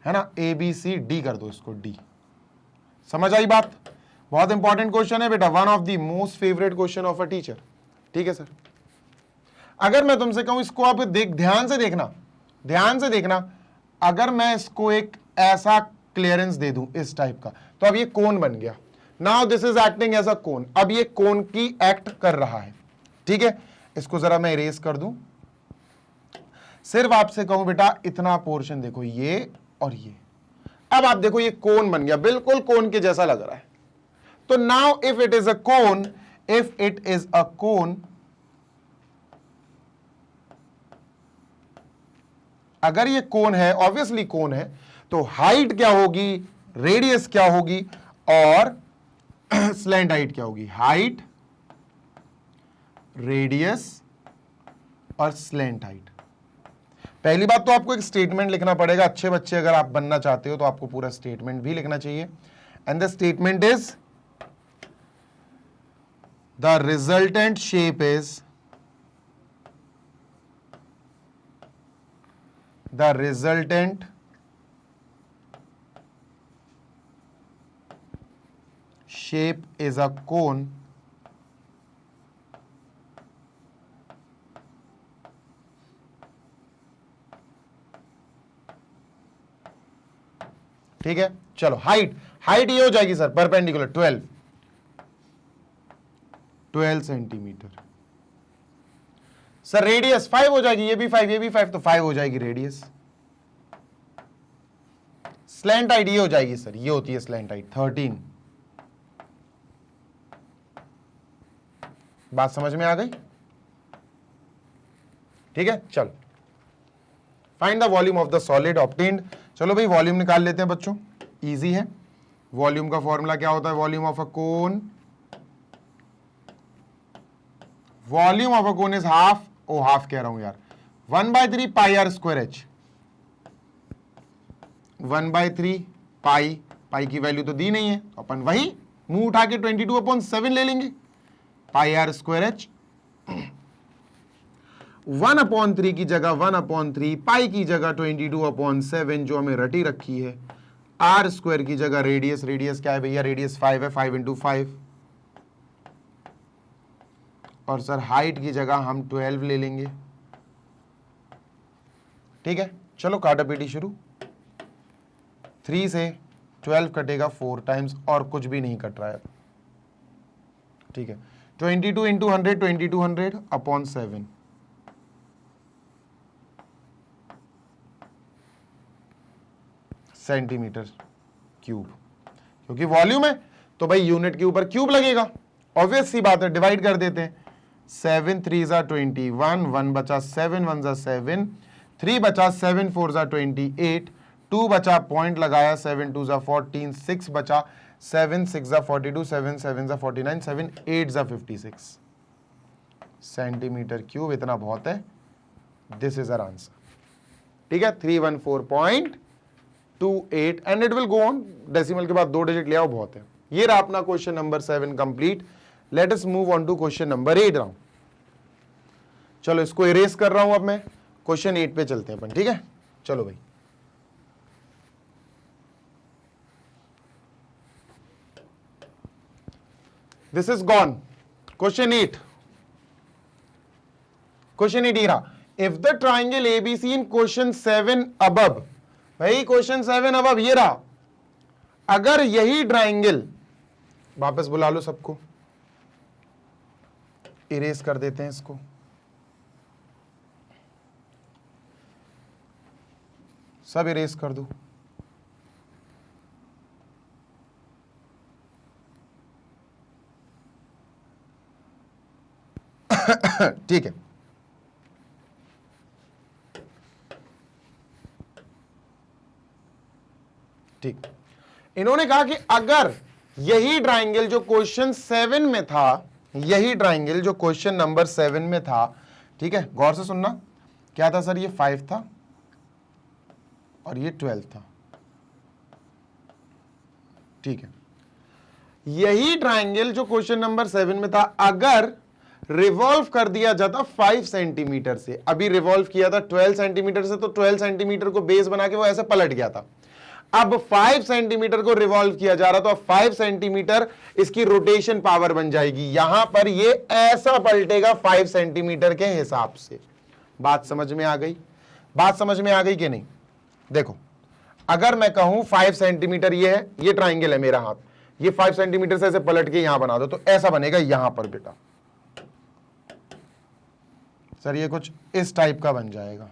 S1: है ना। ए बी सी डी कर दो इसको, डी। समझ आई बात? बहुत इंपॉर्टेंट क्वेश्चन है बेटा, one of the most favourite question of a teacher, ठीक है सर। अगर मैं तुमसे कहूं इसको आप ध्यान से देखना, ध्यान से देखना, अगर मैं इसको एक ऐसा क्लियरेंस दे दूं इस टाइप का, तो अब ये कोन बन गया। Now this is acting as a cone, अब ये कोन की एक्ट कर रहा है, ठीक है। इसको जरा मैं इरेज कर दूं, सिर्फ आपसे कहूं बेटा इतना पोर्शन देखो, ये और ये, अब आप देखो ये कोन बन गया, बिल्कुल कोन के जैसा लग रहा है। तो now if it is a cone, if it is a cone, अगर ये कोन है, ऑब्वियसली कोन है, तो हाइट क्या होगी, रेडियस क्या होगी, और स्लैंट हाइट क्या होगी, हाइट, रेडियस और स्लैंट हाइट। पहली बात तो आपको एक स्टेटमेंट लिखना पड़ेगा, अच्छे बच्चे अगर आप बनना चाहते हो तो आपको पूरा स्टेटमेंट भी लिखना चाहिए। And the statement is the resultant shape is, the resultant shape is a cone ठीक है। चलो हाइट, हाइट ये हो जाएगी sir perpendicular 12 centimetre. Sir radius 5 हो जाएगी, ये भी 5, ये भी 5, तो 5 हो जाएगी रेडियस। स्लैंट हाइट ये हो जाएगी सर, ये होती है स्लैंट हाइट 13। बात समझ में आ गई? ठीक है, चलो find the volume of the solid obtained. चलो भाई वॉल्यूम निकाल लेते हैं बच्चों, इजी है। वॉल्यूम का फॉर्मूला क्या होता है? Volume of a cone, volume of a cone is half, oh half कह रहा हूं यार, 1/3 pi are square H. 1/3 pi, pi की वैल्यू तो दी नहीं है, तो अपन वही मुंह उठा के 22/7 ले लेंगे, पाई आर स्क्वायर एच। 1/3 की जगह 1/3, पाई की जगह 22/7 जो हमें रटी रखी है, आर स्क्वायर की जगह रेडियस, रेडियस क्या है भैया? रेडियस 5 है, 5 × 5, और सर हाइट की जगह हम 12 ले लेंगे, ठीक है। चलो काटा पीटी शुरू, 3 से 12 कटेगा 4 टाइम्स, और कुछ भी नहीं कट रहा है, ठीक है। 22 × 100, 2200/7, सेंटीमीटर क्यूब। क्योंकि वॉल्यूम है तो भाई यूनिट के ऊपर क्यूब लगेगा, ऑब्वियस सी बात है। डिवाइड कर देते हैं, 7 3 21, 1 बचा 7 1 7, 3 बचा 7 4 28, 2 बचा पॉइंट लगाया 7 2 14, 6 बचा 7 6 42, 7 7 49, 7 8 56 सेंटीमीटर क्यूब। इतना बहुत है, दिस इज आवर आंसर, ठीक है। 314.28 and it will go on, decimal के बाद 2 डिजिट ले आओ, बहुत है। ये रहा अपना question number 7 complete. Let us move on to question number 8 round. चलो इसको इरेज कर रहा हूं, अब मैं क्वेश्चन 8 पे चलते हैं अपन, ठीक है। चलो भाई, this is gone. Question 8, question 8 रहा, if the triangle ABC in question 7 above, भाई क्वेश्चन 7 अबव ये रहा, अगर यही ट्राइंगल, वापस बुला लो सबको, इरेज कर देते हैं इसको, सब इरेज कर दो। ठीक है, ठीक। इन्होंने कहा कि अगर यही ट्राइंगल जो क्वेश्चन 7 में था, यही ट्राइंगल जो क्वेश्चन नंबर 7 में था, ठीक है, गौर से सुनना, क्या था सर, ये 5 था और ये 12 था, ठीक है, यही ट्राइंगल जो क्वेश्चन नंबर 7 में था, अगर रिवॉल्व कर दिया जाता 5 सेंटीमीटर से, अभी रिवॉल्व किया था 12 सेंटीमीटर से, तो 12 सेंटीमीटर को बेस बना के वो ऐसे पलट गया था, अब 5 सेंटीमीटर को रिवॉल्व किया जा रहा, तो अब 5 सेंटीमीटर इसकी रोटेशन पावर बन जाएगी, यहां पर ये ऐसा पलटेगा 5 सेंटीमीटर के हिसाब से। बात समझ में आ गई? बात समझ में आ गई कि नहीं? देखो, अगर मैं कहूं 5 सेंटीमीटर ये है, ये ट्राइंगल है मेरा हाथ, ये 5 सेंटीमीटर से ऐसे पलट के यहां बना दो, तो ऐसा बनेगा यहां पर बेटा, सर ये कुछ इस टाइप का बन जाएगा,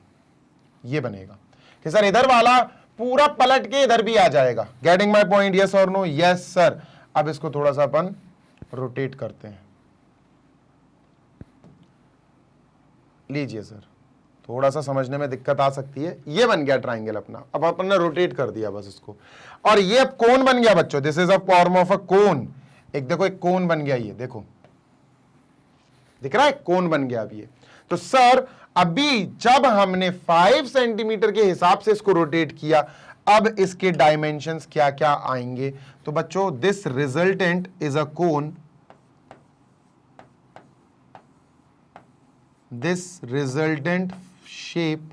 S1: ये बनेगा कि सर इधर वाला पूरा पलट के इधर भी आ जाएगा। Getting my point? यस और नो? Yes sir. अब इसको थोड़ा सा अपन रोटेट करते हैं, लीजिए सर, थोड़ा सा समझने में दिक्कत आ सकती है, ये बन गया ट्राइंगल अपना, अब अपन ने रोटेट कर दिया बस इसको, और ये अब कोन बन गया बच्चों, this is a form of a cone, एक देखो एक कोन बन गया, ये देखो दिख रहा है, कोन बन गया अब ये। तो सर अभी जब हमने 5 सेंटीमीटर के हिसाब से इसको रोटेट किया, अब इसके डायमेंशंस क्या क्या आएंगे, तो बच्चों this resultant is a cone, this resultant shape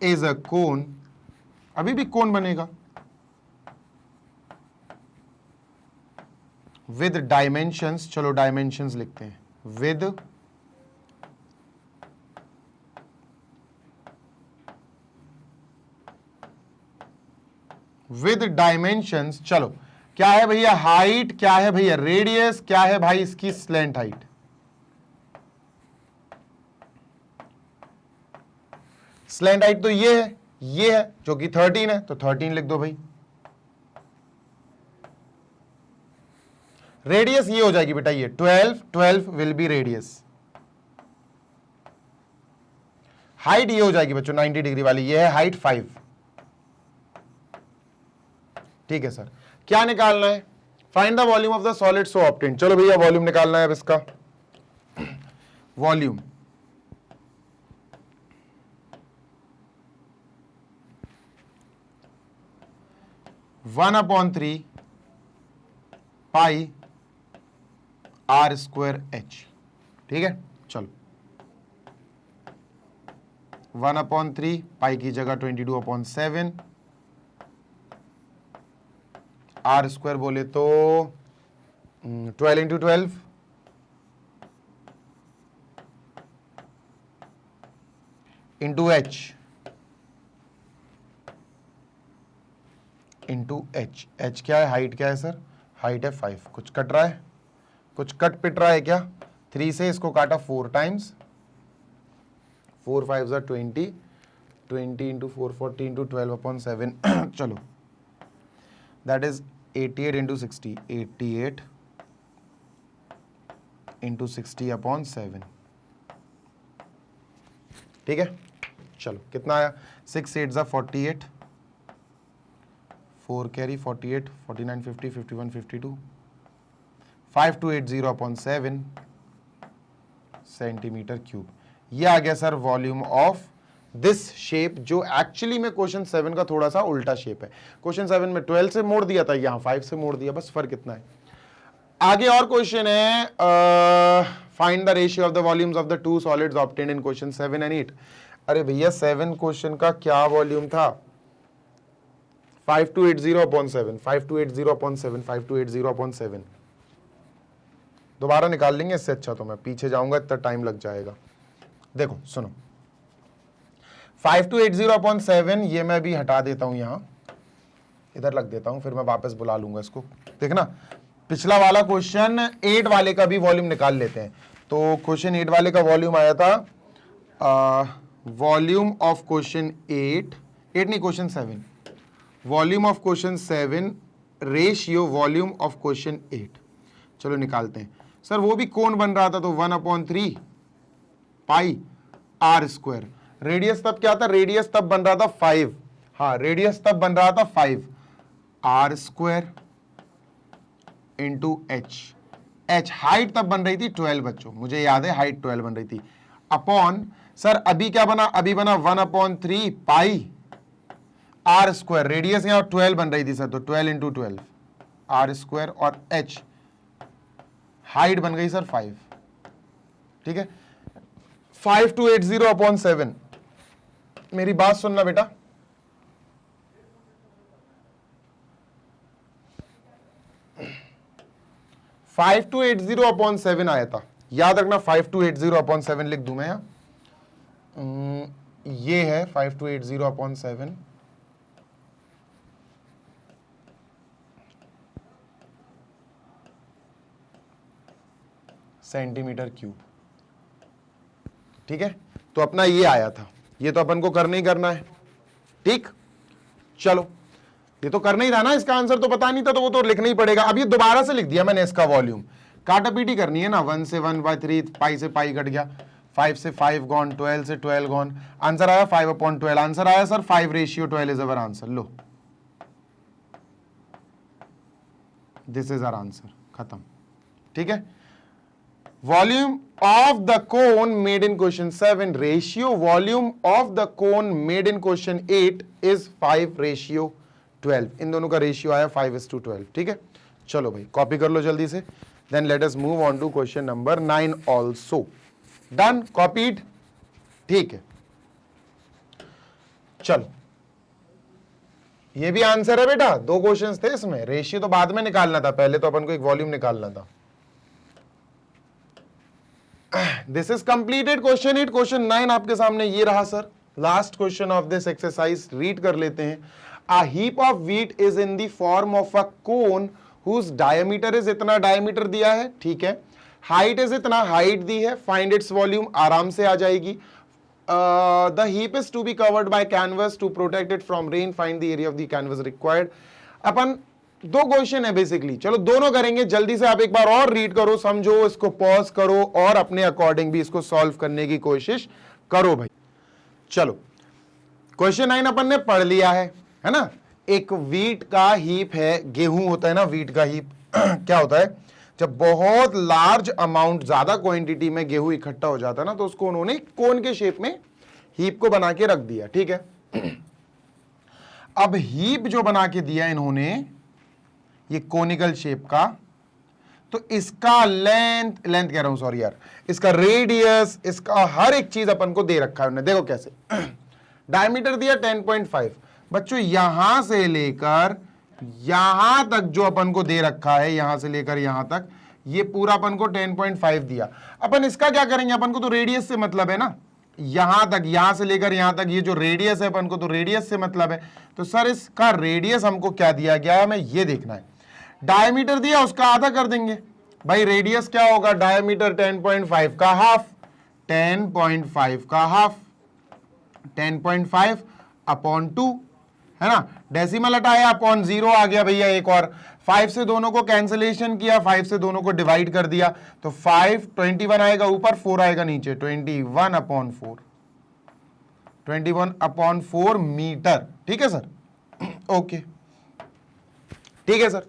S1: is a cone, अभी भी कोन बनेगा विद डायमेंशंस, चलो डायमेंशंस लिखते हैं, विद डायमेंशंस। चलो क्या है भैया हाइट, क्या है भैया रेडियस, क्या है भाई इसकी स्लैंट हाइट, स्लैंट हाइट तो ये है जो कि 13 है, तो 13 लिख दो भाई, रेडियस ये हो जाएगी बेटा ये 12 विल बी रेडियस, हाइट ये हो जाएगी बच्चों 90 डिग्री वाली, ये है हाइट 5, ठीक है सर। क्या निकालना है? Find the volume of the solid so obtained. चलो भैया वॉल्यूम निकालना है अब इसका, volume one upon 3 pi are square H, ठीक है। चलो 1/3 पाई की जगह 22/7, आर स्क्वायर बोले तो 12 × 12 इंटू एच, एच क्या है, हाइट क्या है सर, हाइट है 5, कुछ कट रहा है, कुछ कट पिट रहा है क्या, 3 से इसको काटा 4 टाइम्स, 4 5 20, 20 × 4 40 × 12/7 चलो दैट इज 88 × 60, 88 × 60/7, ठीक है। चलो कितना आया, 6 8 48, 4 कैरी 48, 49 50 51 52, 5280/7 सेंटीमीटर क्यूब। ये आ गया sir volume of this shape, जो एक्चुअली में क्वेश्चन 7 का थोड़ा सा उल्टा शेप है। क्वेश्चन 7 में 12 से मोड़ दिया था, यहां 5 से मोड़ दिया, बस फर्क इतना है। आगे और क्वेश्चन है, find the ratio of the volumes of the two solids obtained in question 7 and 8। अरे भैया 7 क्वेश्चन का क्या वॉल्यूम था, 5280/7, 5280/7 दोबारा निकाल लेंगे, इससे अच्छा तो मैं पीछे जाऊंगा, इतना टाइम लग जाएगा। देखो सुनो, 5280/7 ये मैं भी हटा देता हूं, यहां इधर लग देता हूं, फिर मैं वापस बुला लूंगा इसको। देखना, पिछला वाला क्वेश्चन 8 वाले का भी वॉल्यूम निकाल लेते हैं। तो क्वेश्चन 8 वाले का वॉल्यूम आया था, वॉल्यूम ऑफ क्वेश्चन 8 नहीं, question 7, volume of question 7 ratio volume of question 8। चलो निकालते हैं। सर वो भी कौन बन रहा था, तो 1/3 पाई आर स्क्वायर। रेडियस तब क्या था, रेडियस तब बन रहा था 5, हाँ रेडियस तब बन रहा था 5 R square into H height तब बन रही थी 12 बच्चों, मुझे याद है हाइट 12 बन रही थी, अपॉन सर अभी क्या बना, अभी बना 1/3 पाई आर स्क्वायर, रेडियस यहां 12 बन रही थी सर, तो 12 इंटू 12 आर स्क्वायर, और एच हाइट बन गई सर 5, ठीक है। 5280/7, मेरी बात सुनना बेटा, फाइव टू 80/7 आया था, याद रखना 5280/7 लिख दूं मैं यहां, ये है 5280/7, सेंटीमीटर क्यूब, ठीक है। तो अपना ये आया था, ये तो अपन को करना ही करना है, ठीक। चलो ये तो करना ही था ना, इसका आंसर तो पता नहीं था, तो वो तो लिखना ही पड़ेगा। अब ये दोबारा से लिख दिया मैंने, इसका वॉल्यूम काटापीटी करनी है ना, 1 से 1/3, पाई से पाई कट गया, 5 से 5 गॉन, 12 से 12 गॉन, आंसर आया 5/12, आंसर आया सर 5:12 इज अवर आंसर। लो दिस इज आवर आंसर, खत्म, ठीक है। Volume of the cone made in question 7 ratio volume of the cone made in question 8 is 5:12, इन दोनों का रेशियो आया 5:12, ठीक है। चलो भाई कॉपी कर लो जल्दी से, then let us move on to question number 9 also. Done, copied, ठीक है। चलो ये भी आंसर है बेटा, 2 क्वेश्चंस थे इसमें, रेशियो तो बाद में निकालना था, पहले तो अपन को एक वॉल्यूम निकालना था। This is completed question 8। Question 9 आपके सामने ये रहा sir, last question of this exercise, read कर लेते हैं। A heap of wheat is in the form of a cone whose diameter is, इतना डायमीटर दिया है, ठीक है, हाइट इज इतना, हाइट दी है, फाइंड इट्स वॉल्यूम, आराम से आ जाएगी। The heap is to be covered by canvas to protect it from rain, find the area of the canvas required. Upon 2 question है बेसिकली, चलो दोनों करेंगे, जल्दी से आप एक बार और रीड करो, समझो, इसको पॉज करो और अपने अकॉर्डिंग भी इसको सॉल्व करने की कोशिश करो भाई। चलो क्वेश्चन 9 अपन ने पढ़ लिया है ना। एक व्हीट का हीप है, गेहूं होता है ना व्हीट का हीप क्या होता है, जब बहुत लार्ज अमाउंट, ज्यादा क्वांटिटी में गेहूं इकट्ठा हो जाता है ना, तो उसको उन्होंने कोन के शेप में हीप को बना के रख दिया, ठीक है। अब हीप जो बना के दिया इन्होंने, ये कोनिकल शेप का, तो इसका लेंथ कह रहा हूं, सॉरी यार, इसका रेडियस, इसका हर एक चीज अपन को दे रखा है उन्होंने। देखो कैसे, डायमीटर दिया 10.5, बच्चों यहां से लेकर यहां तक जो अपन को दे रखा है, यहां से लेकर यहां तक, ये पूरा अपन को 10.5 दिया। अपन इसका क्या करेंगे, अपन को तो रेडियस से मतलब है ना, यहां तक, यहां से लेकर यहां तक, ये जो रेडियस है अपन को तो रेडियस से मतलब है। तो सर इसका रेडियस हमको क्या दिया गया है, हमें ये देखना है। डायमीटर दिया, उसका आधा कर देंगे भाई, रेडियस क्या होगा, डायमीटर 10.5 का हाफ, 10.5 का हाफ, 10.5 अपॉन 2 है ना, डेसिमल हटाया, अपॉन 0 आ गया भैया एक और, 5 से दोनों को कैंसिलेशन किया, 5 से दोनों को डिवाइड कर दिया, तो 5, 21 आएगा ऊपर, 4 आएगा नीचे, 21/4, 21/4 मीटर, ठीक है सर, ओके, ठीक है सर।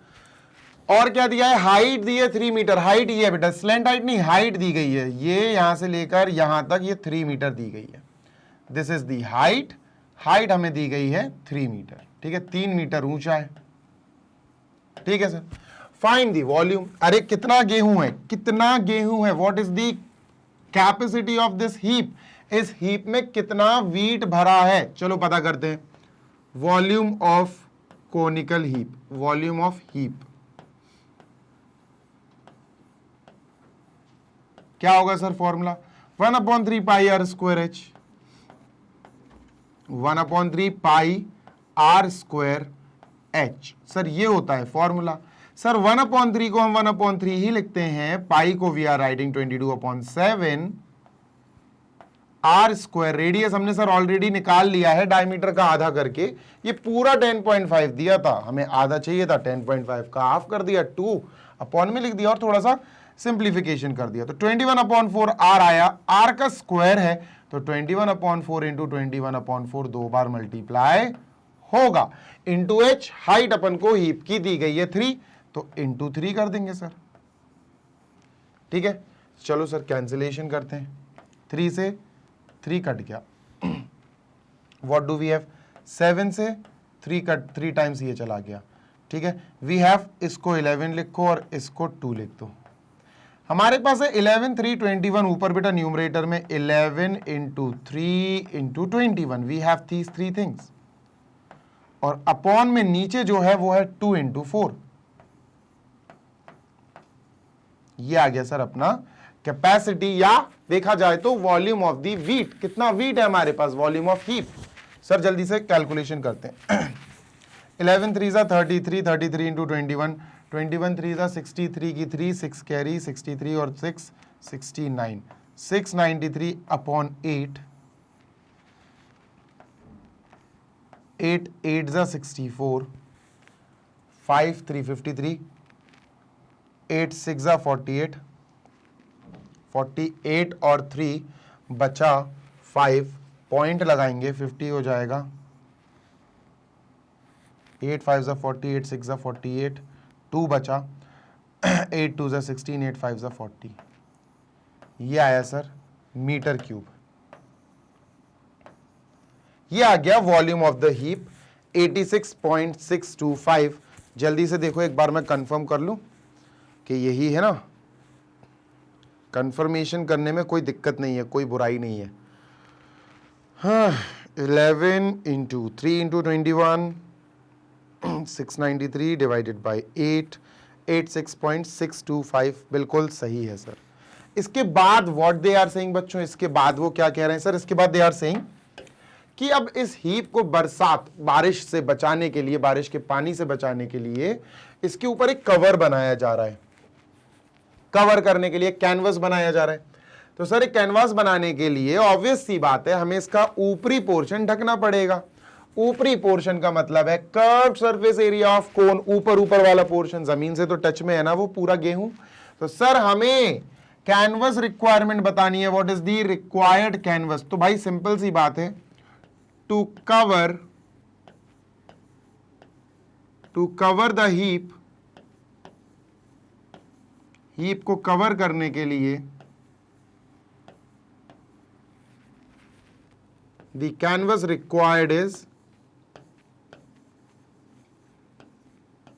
S1: और क्या दिया है, हाइट दी है 3 मीटर, हाइट ये है बेटा, स्लैंट हाइट नहीं, हाइट दी गई है, ये यहां से लेकर यहां तक ये 3 मीटर दी गई है, this is the height, height हमें दी गई है 3 मीटर, ठीक है, 3 मीटर ऊंचा है, ठीक है सर। फाइंड दी वॉल्यूम, अरे कितना गेहूं है, कितना गेहूं है, what is the capacity of this heap, इस हीप में कितना व्हीट भरा है, चलो पता करते हैं। Volume of conical heap, volume of heap क्या होगा sir formula? 1/3 pi are square H, 1/3 pi are square H, sir ये होता है फॉर्मूला। सर 1/3 को हम 1/3 ही लिखते हैं, पाई को we are writing 22/7, R square, radius हमने सर ऑलरेडी निकाल लिया है डायमीटर का आधा करके, ये पूरा 10.5 दिया था, हमें आधा चाहिए था, 10.5 का हाफ कर दिया, 2 अपॉन में लिख दिया और थोड़ा सा सिंप्लीफिकेशन कर दिया, तो 21/4 आर आया, आर का स्क्वायर है तो 21/4 इंटू 21/4 दो बार मल्टीप्लाई होगा, इंटू एच, हाइट अपन को हीप की दी गई है 3, तो इंटू 3 कर देंगे सर, ठीक है। चलो सर कैंसिलेशन करते हैं, 3 से 3 कट गया, व्हाट डू वी हैव, 7 से 3 कट, 3 टाइम्स ये चला गया, ठीक है। वी हैव, इसको 11 लिखो और इसको 2 लिख दो, हमारे पास है 11 3 21, ऊपर बेटा न्यूमरेटर में 11 into 3 into 21, we have these 3 things, और अपॉन में नीचे जो है वो है 2 इंटू 4, ये आ गया सर अपना कैपेसिटी, या देखा जाए तो वॉल्यूम ऑफ दी व्हीट, कितना व्हीट है हमारे पास, वॉल्यूम ऑफ हीप। सर जल्दी से कैलकुलेशन करते हैं, 11 3 33, 33 इंटू 21, 21 3 63 की 3, 6 कैरी 63 और 6 69, 693 अपॉन 8, 8 8 64, 5 353, 8 6 48, 48 और 3 बचा 5, पॉइंट लगाएंगे 50 हो जाएगा, 8 5 48, 6 48, 2 बचा, 8 2 16, 8 5 40, ये आया सर मीटर क्यूब, ये आ गया वॉल्यूम ऑफ द हीप 86.625। जल्दी से देखो एक बार मैं कंफर्म कर लूं कि यही है ना, कंफर्मेशन करने में कोई दिक्कत नहीं है, कोई बुराई नहीं है। हाँ, 11 इंटू 3 इंटू 21, 693 डिवाइडेड बाई 8, 86.625 बिल्कुल सही है सर। इसके बाद व्हाट दे आर सेइंग बच्चों, इसके बाद वो क्या कह रहे हैं सर, इसके बाद दे आर सेइंग कि अब इस हीप को बरसात, बारिश से बचाने के लिए, बारिश के पानी से बचाने के लिए इसके ऊपर एक कवर बनाया जा रहा है, कवर करने के लिए कैनवस बनाया जा रहा है। तो सर एक कैनवास बनाने के लिए ऑब्वियस सी बात है, हमें इसका ऊपरी पोर्शन ढकना पड़ेगा। ऊपरी पोर्शन का मतलब है curved surface area of cone, ऊपर ऊपर वाला पोर्शन जमीन से तो टच में है ना वो पूरा गेहूं। तो सर हमें कैनवस रिक्वायरमेंट बतानी है, what is the required canvas. तो भाई सिंपल सी बात है, to cover the heap, heap को कवर करने के लिए the canvas required is,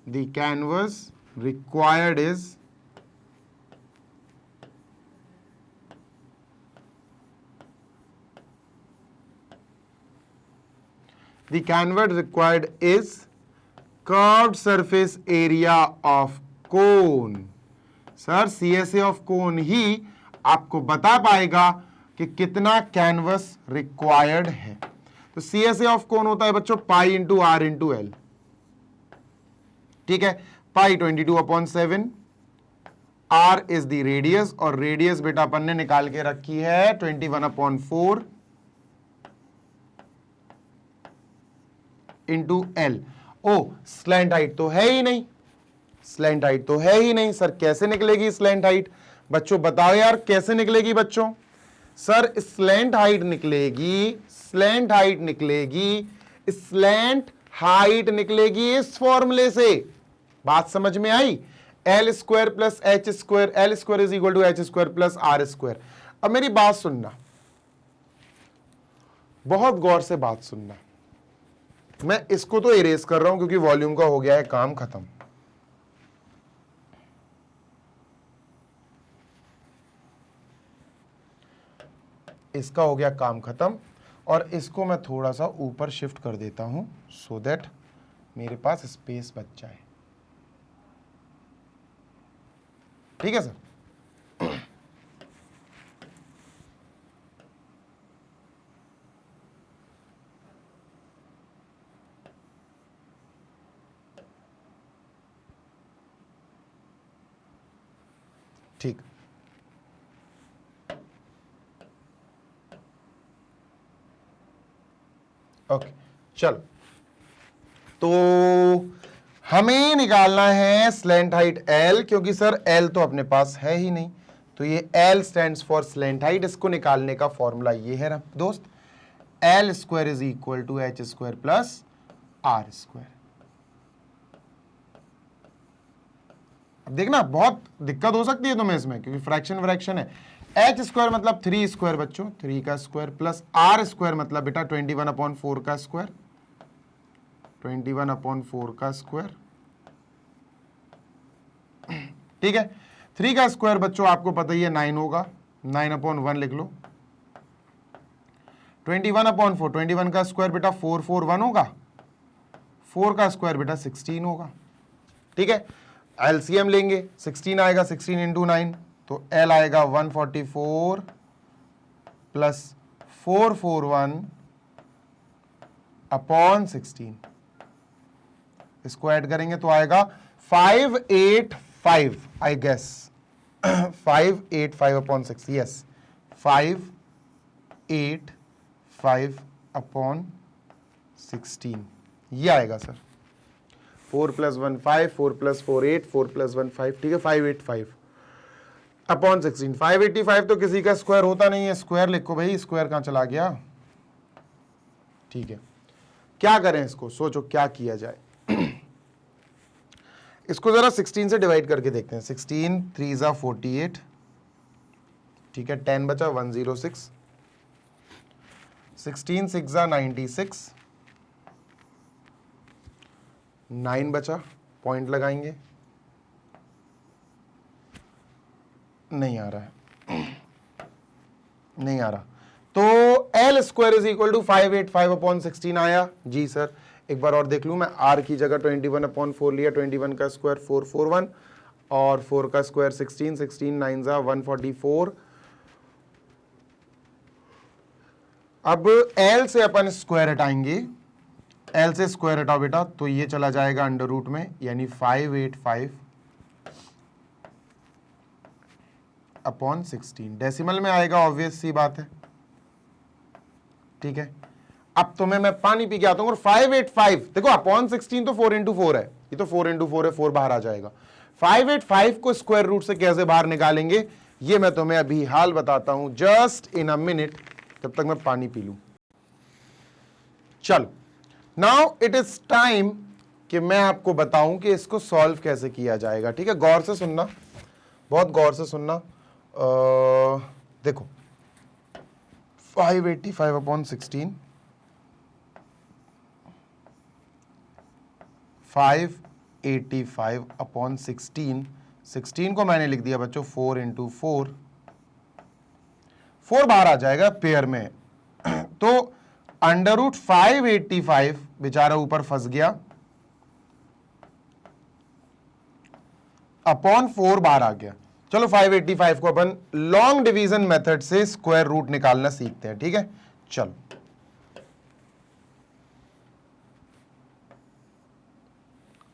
S1: the canvas required is the canvas required is curved surface area of cone। Sir CSA of cone ही आपको बता पाएगा कि कितना कैनवस रिक्वायर्ड है। तो CSA ऑफ कोन होता है बच्चों pi into are into L, ठीक है। Pi 22/7, R is the radius, और रेडियस बेटा अपन ने निकाल के रखी है 21/4 into L. Oh slant height तो है ही नहीं, स्लैंट हाइट तो है ही नहीं। सर कैसे निकलेगी स्लैंट हाइट, बच्चों बताओ यार कैसे निकलेगी बच्चों। सर स्लैंट हाइट निकलेगी, स्लैंट हाइट निकलेगी, स्लैंट हाइट निकलेगी इस फॉर्मूले से। बात समझ में आई, l square plus h square, l square is equal to H square plus are square. अब मेरी बात सुनना, बहुत गौर से बात सुनना, मैं इसको तो इरेज कर रहा हूं क्योंकि वॉल्यूम का हो गया है काम खत्म। इसका हो गया काम खत्म, और इसको मैं थोड़ा सा ऊपर शिफ्ट कर देता हूं सो दैट मेरे पास स्पेस बच जाए। ठीक है सर। ठीक, ओके चलो, तो हमें निकालना है स्लैंट हाइट L, क्योंकि सर L तो अपने पास है ही नहीं, तो ये L stands for slant height. इसको निकालने का फॉर्मूला ये है दोस्त, L square is equal to H square plus R square. अब देखना बहुत दिक्कत हो सकती है तुम्हें इसमें, क्योंकि फ्रैक्शन है। H स्क्वायर मतलब 3 स्क्वायर बच्चों, 3 का स्क्वायर, प्लस R स्क्वायर मतलब बेटा 21/4 का स्क्वायर, 21/4 का स्क्वायर। ठीक है, 3 का स्क्वायर बच्चों आपको पता ही है 9 होगा, 9/1 लिख लो। 21/4, 21 का स्क्वायर बेटा 441 होगा, 4 का स्क्वायर बेटा 16 होगा। ठीक है, एलसीएम लेंगे, 16 आएगा, 16 इंटू 9, तो L आएगा 144 प्लस 441 अपॉन 16। इसको ऐड करेंगे तो आएगा 585, I guess 585 upon 6, yes 585 upon 16, ये आएगा सर। 4 + 1 5, 4 + 4 8, 4 + 1 5, ठीक है 585 अपॉन 16। 585 तो किसी का स्क्वायर होता नहीं है, स्क्वायर लिखो भाई, स्क्वायर कहां चला गया। ठीक है, क्या करें इसको, सोचो क्या किया जाए। इसको जरा 16 से डिवाइड करके देखते हैं। 16 3 × 48, ठीक है 10 बचा 106, 16 6 × 96, 9 बचा, पॉइंट लगाएंगे, नहीं आ रहा है, नहीं आ रहा, तो L square is equal to 585 upon 16 आया जी सर। एक बार और देख लूं मैं, R की जगह 21/4 लिया, 21 का स्क्वायर 441 और 4 का स्क्वायर 16, 16 9 × 144। अब L से अपन स्क्वायर हटाएंगे, L से स्क्वायर हटाओ बेटा, तो ये चला जाएगा अंडर रूट में, यानी 585 अपॉन 16। डेसिमल में आएगा, ऑब्वियस सी बात है। ठीक है, अब तुम्हें मैं पानी पी के आता हूं। और 585 देखो अपॉन 16 तो 4 × 4 है, ये तो 4 × 4 है, 4 बाहर आ जाएगा। 585 को स्क्वायर रूट से कैसे बाहर निकालेंगे, ये मैं तुम्हें अभी हाल बताता हूं, जस्ट इन अ मिनट, तब तक मैं पानी पी लूं। चलो, नाउ इट इज टाइम कि मैं आपको बताऊं कि इसको सॉल्व कैसे किया जाएगा। ठीक है, गौर से सुनना, बहुत गौर से सुनना। देखो 585 अपॉन 16, 585 अपॉन 16, 16 को मैंने लिख दिया बच्चों 4 × 4, 4 बाहर आ जाएगा पेयर में, तो अंडर रूट 585 बेचारा ऊपर फंस गया, अपॉन 4 बाहर आ गया। चलो 585 को अपन लॉन्ग डिवीजन मेथड से स्क्वायर रूट निकालना सीखते हैं। ठीक है, चलो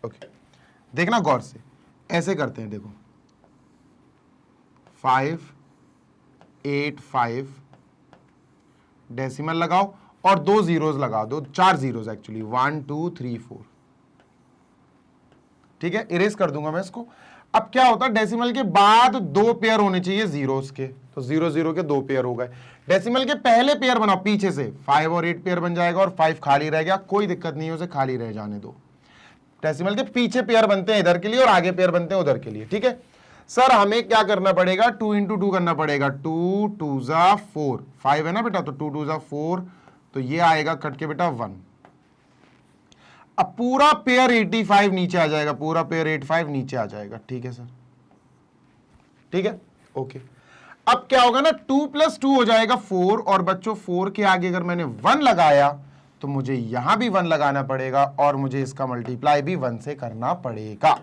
S1: ओके, देखना गौर से, ऐसे करते हैं। देखो 585 डेसिमल लगाओ और 2 जीरोस लगा दो, 4 जीरोस एक्चुअली, 1 2 3 4। ठीक है, इरेज कर दूंगा मैं इसको। अब क्या होता है, डेसिमल के बाद 2 पेयर होने चाहिए जीरोस के, तो 0 0 के 2 पेयर हो गए। डेसिमल के पहले पेयर बनाओ पीछे से, 5 और 8 पेयर बन जाएगा, और 5 खाली रह गया, कोई दिक्कत नहीं है, उसे खाली रह जाने दो। डेसिमल के पीछे पेयर बनते हैं इधर के लिए और आगे पेयर बनते हैं उधर के लिए। ठीक है सर, हमें क्या करना पड़ेगा, 2 × 2 करना पड़ेगा, 2 2 × 4, 5 है ना बेटा, तो 2 2 × 4, तो ये आएगा कट के बेटा 1। अब पूरा पेयर 85 नीचे आ जाएगा, पूरा पेयर 85 नीचे आ जाएगा। ठीक है सर, ठीक है ओके। अब क्या होगा ना, 2 + 2 हो जाएगा 4, और बच्चों 4 के आगे अगर मैंने 1 लगाया तो मुझे यहां भी 1 लगाना पड़ेगा और मुझे इसका मल्टीप्लाई भी 1 से करना पड़ेगा।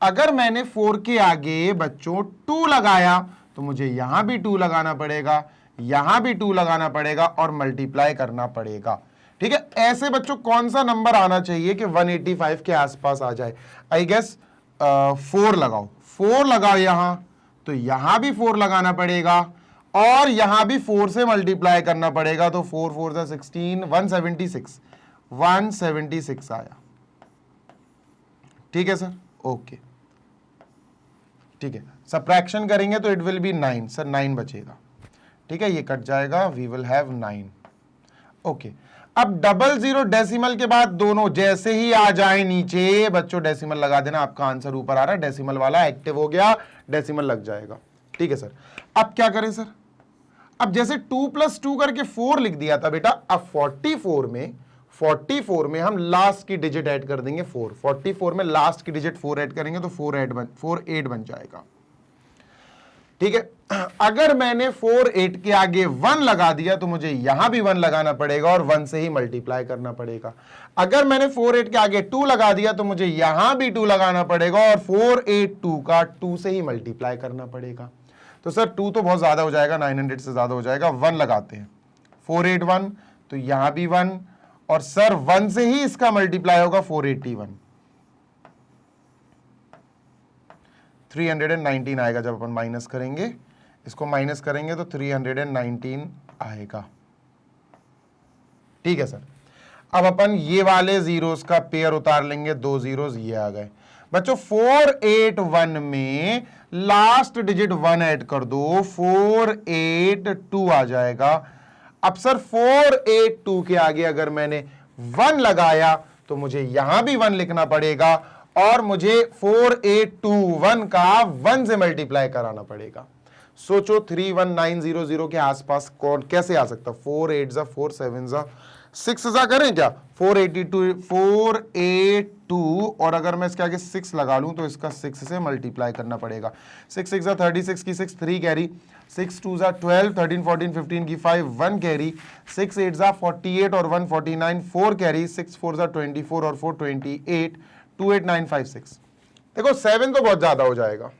S1: अगर मैंने 4 के आगे बच्चों 2 लगाया तो मुझे यहां भी 2 लगाना पड़ेगा, यहां भी 2 लगाना पड़ेगा और मल्टीप्लाई करना पड़ेगा। ठीक है, ऐसे बच्चों कौन सा नंबर आना चाहिए कि 185 के आसपास आ जाए? आई गेस 4 लगाओ, 4 लगाओ यहां, तो यहां भी 4 लगाना पड़ेगा और यहां भी 4 से मल्टीप्लाई करना पड़ेगा। तो 4 4 जा 16, 176 आया। ठीक है सर, ओके। ठीक है, सब्ट्रैक्शन करेंगे तो इट विल बी 9 सर, 9 बचेगा। ठीक है, ये कट जाएगा, वी विल हैव 9। ओके, अब डबल जीरो डेसिमल के बाद दोनों जैसे ही आ जाए नीचे बच्चों डेसिमल लगा देना, आपका आंसर ऊपर आ रहा है, डेसिमल वाला एक्टिव हो गया, डेसिमल लग जाएगा। ठीक है सर, अब क्या करें सर? अब जैसे 2 + 2 करके 4 लिख दिया था बेटा, अब 44 में हम लास्ट की डिजिट ऐड कर देंगे 4। 44 में लास्ट की डिजिट 4 ऐड करेंगे तो 48 बन जाएगा। ठीक है, अगर मैंने 48 के आगे 1 लगा दिया तो मुझे यहां भी 1 लगाना पड़ेगा और 1 से ही मल्टीप्लाई करना पड़ेगा। अगर मैंने 48 के आगे 2 लगा दिया तो मुझे यहां भी 2 लगाना पड़ेगा और 482 का 2 से ही मल्टीप्लाई करना पड़ेगा। तो सर 2 तो बहुत ज्यादा हो जाएगा, 900 से ज्यादा हो जाएगा, 1 लगाते हैं, 481 तो यहां भी 1 और सर 1 से ही इसका मल्टीप्लाई होगा 481, 319 आएगा। जब अपन माइनस करेंगे, इसको माइनस करेंगे तो 319 आएगा। ठीक है सर, अब अपन ये वाले जीरोस का पेयर उतार लेंगे, 2 जीरोस ये आ गए बच्चों। 481 में लास्ट डिजिट 1 ऐड कर दो, 482 आ जाएगा। अब सर 482 के आगे अगर मैंने 1 लगाया तो मुझे यहां भी 1 लिखना पड़ेगा और मुझे 4821 का 1 से मल्टीप्लाई कराना पड़ेगा। सोचो 31900 के आसपास कौन कैसे आ सकता? 4 8 जा 4 7 जा 6 जा करें क्या? 482 और अगर मैं इसके आगे 6 लगा लूं तो इसका 6 से मल्टीप्लाई करना पड़ेगा। 6 6 जा 36 की 6 3 कैरी, 6 2 जा 12, 13 14 15 की 5 1 कैरी, 6 8 जा 48 और 1 49 4 कैरी, 6 4 जा 24 और 4 28 28956। देखो 7 तो बहुत ज्यादा हो जाएगा,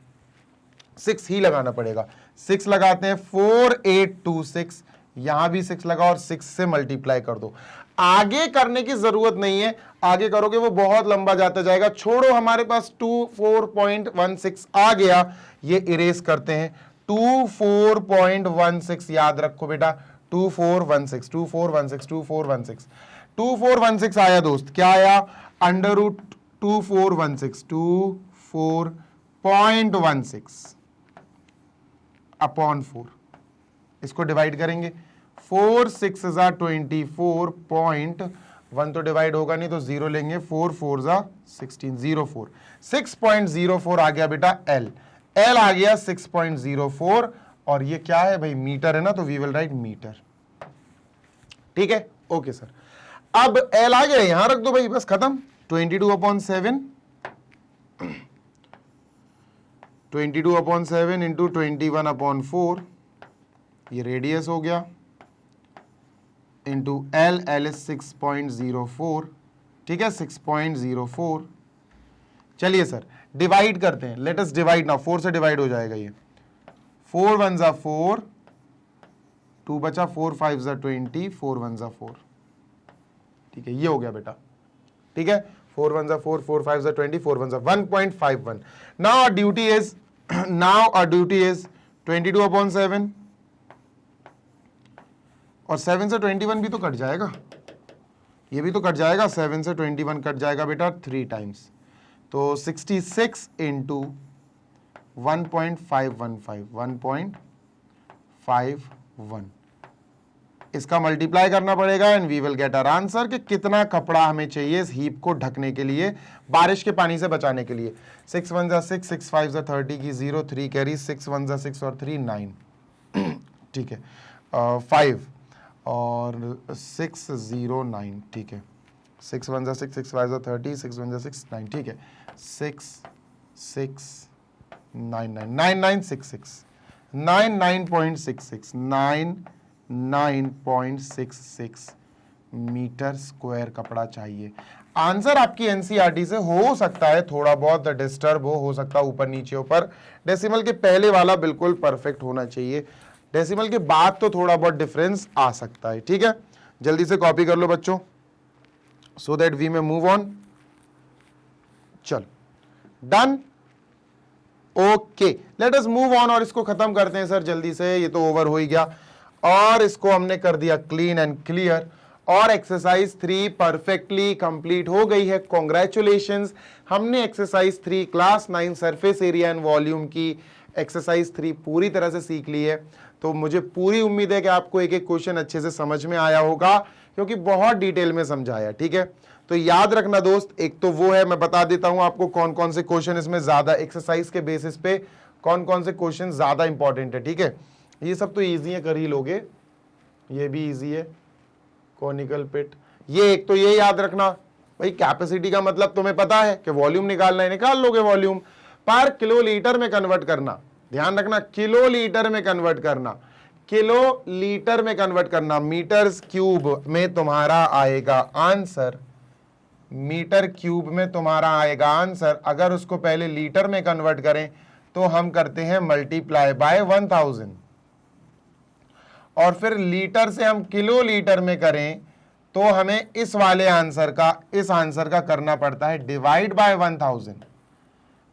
S1: 6 ही लगाना पड़ेगा। 6 लगाते हैं, 4826, यहां भी 6 लगा और 6 से मल्टीप्लाई कर दो। आगे करने की जरूरत नहीं है, आगे करोगे वो बहुत लंबा जाता जाएगा। छोड़ो, हमारे पास 24.16 आ गया, ये इरेज करते हैं। 24.16 याद रखो बेटा, 2416 आया दोस्त। क्या आया? Under root 24.16 upon 4। इसको डिवाइड करेंगे, 4 6 जा 24.1 तो डिवाइड होगा नहीं तो 0 लेंगे, 4 4 जा 16 04 6.04 आ गया बेटा एल आ गया 6.04 और ये क्या है भाई? मीटर है ना, तो वी विल राइट मीटर। ठीक है, ओके सर। अब एल आ गया, यहां रख दो भाई, बस खत्म। 22/7 इंटू 21/4, ये रेडियस हो गया, इंटू एल इज 6.04। ठीक है, 6.04। चलिए सर डिवाइड करते हैं, लेट अस डिवाइड नाउ। 4 से डिवाइड हो जाएगा ये, 4 1 जा 4, 2 बचा, 4 5 जा 20, 4 1 जा 4। ठीक है, ये हो गया बेटा। ठीक है, 4 1 जा 4, 4 5 जा 20, 4 1 जा 1.51। नाउ आवर ड्यूटी इज 22/7 और 7 से 21 भी तो कट जाएगा, ये भी तो कट जाएगा, 7 से 21 कट जाएगा बेटा 3 टाइम्स, तो 66 इंटू 1.515 इसका मल्टीप्लाई करना पड़ेगा and we will get our answer कि कितना कपड़ा हमें चाहिए इस हीप को ढकने के लिए, बारिश के पानी से बचाने के लिए। 6 1 जा 6, 6 5 जा 30 की 0, 3 कैरी, 6 1 जा 6 और 3 9। ठीक है, 5 और 6 0 9। ठीक है, 6 1 जा 6, 6 5 जा 30, 6 1 जा 6 9। ठीक है, 6 6 9 9 9 9 6 6 9 9.66 9 9.66 मीटर स्क्वायर कपड़ा चाहिए। आंसर आपकी एनसीईआरटी से हो सकता है थोड़ा बहुत डिस्टर्ब हो सकता है ऊपर नीचे ऊपर, डेसिमल के पहले वाला बिल्कुल परफेक्ट होना चाहिए, डेसिमल के बाद तो थोड़ा बहुत डिफरेंस आ सकता है। ठीक है, जल्दी से कॉपी कर लो बच्चों, सो दैट वी में मूव ऑन। चलो done, okay, late us move on और इसको खत्म करते हैं सर जल्दी से, ये तो ओवर हो ही गया और इसको हमने कर दिया क्लीन एंड क्लियर और एक्सरसाइज 3 परफेक्टली कंप्लीट हो गई है। कॉन्ग्रेचुलेशंस, हमने exercise 3 class 9 surface area and volume की एक्सरसाइज 3 पूरी तरह से सीख ली है। तो मुझे पूरी उम्मीद है कि आपको एक एक क्वेश्चन अच्छे से समझ में आया होगा क्योंकि बहुत डिटेल में समझाया। ठीक है, तो याद रखना दोस्त, एक तो वो है, मैं बता देता हूं आपको कौन कौन से क्वेश्चन इसमें ज्यादा एक्सरसाइज के बेसिस पे कौन कौन से क्वेश्चन ज्यादा इंपॉर्टेंट है। ठीक है, ये सब तो इजी है, कर ही लोगे, ये भी इजी है, कॉनिकल पिट, ये एक तो ये याद रखना भाई, कैपेसिटी का मतलब तुम्हें पता है कि वॉल्यूम निकालना है, निकाल लोगे वॉल्यूम, पर किलोलीटर में कन्वर्ट करना, ध्यान रखना किलोलीटर में कन्वर्ट करना, किलो लीटर में कन्वर्ट करना, मीटर्स क्यूब में तुम्हारा आएगा आंसर, मीटर क्यूब में तुम्हारा आएगा आंसर। अगर उसको पहले लीटर में कन्वर्ट करें तो हम करते हैं मल्टीप्लाई बाय 1000 और फिर लीटर से हम किलो लीटर में करें तो हमें इस वाले आंसर का, इस आंसर का करना पड़ता है डिवाइड बाय 1000।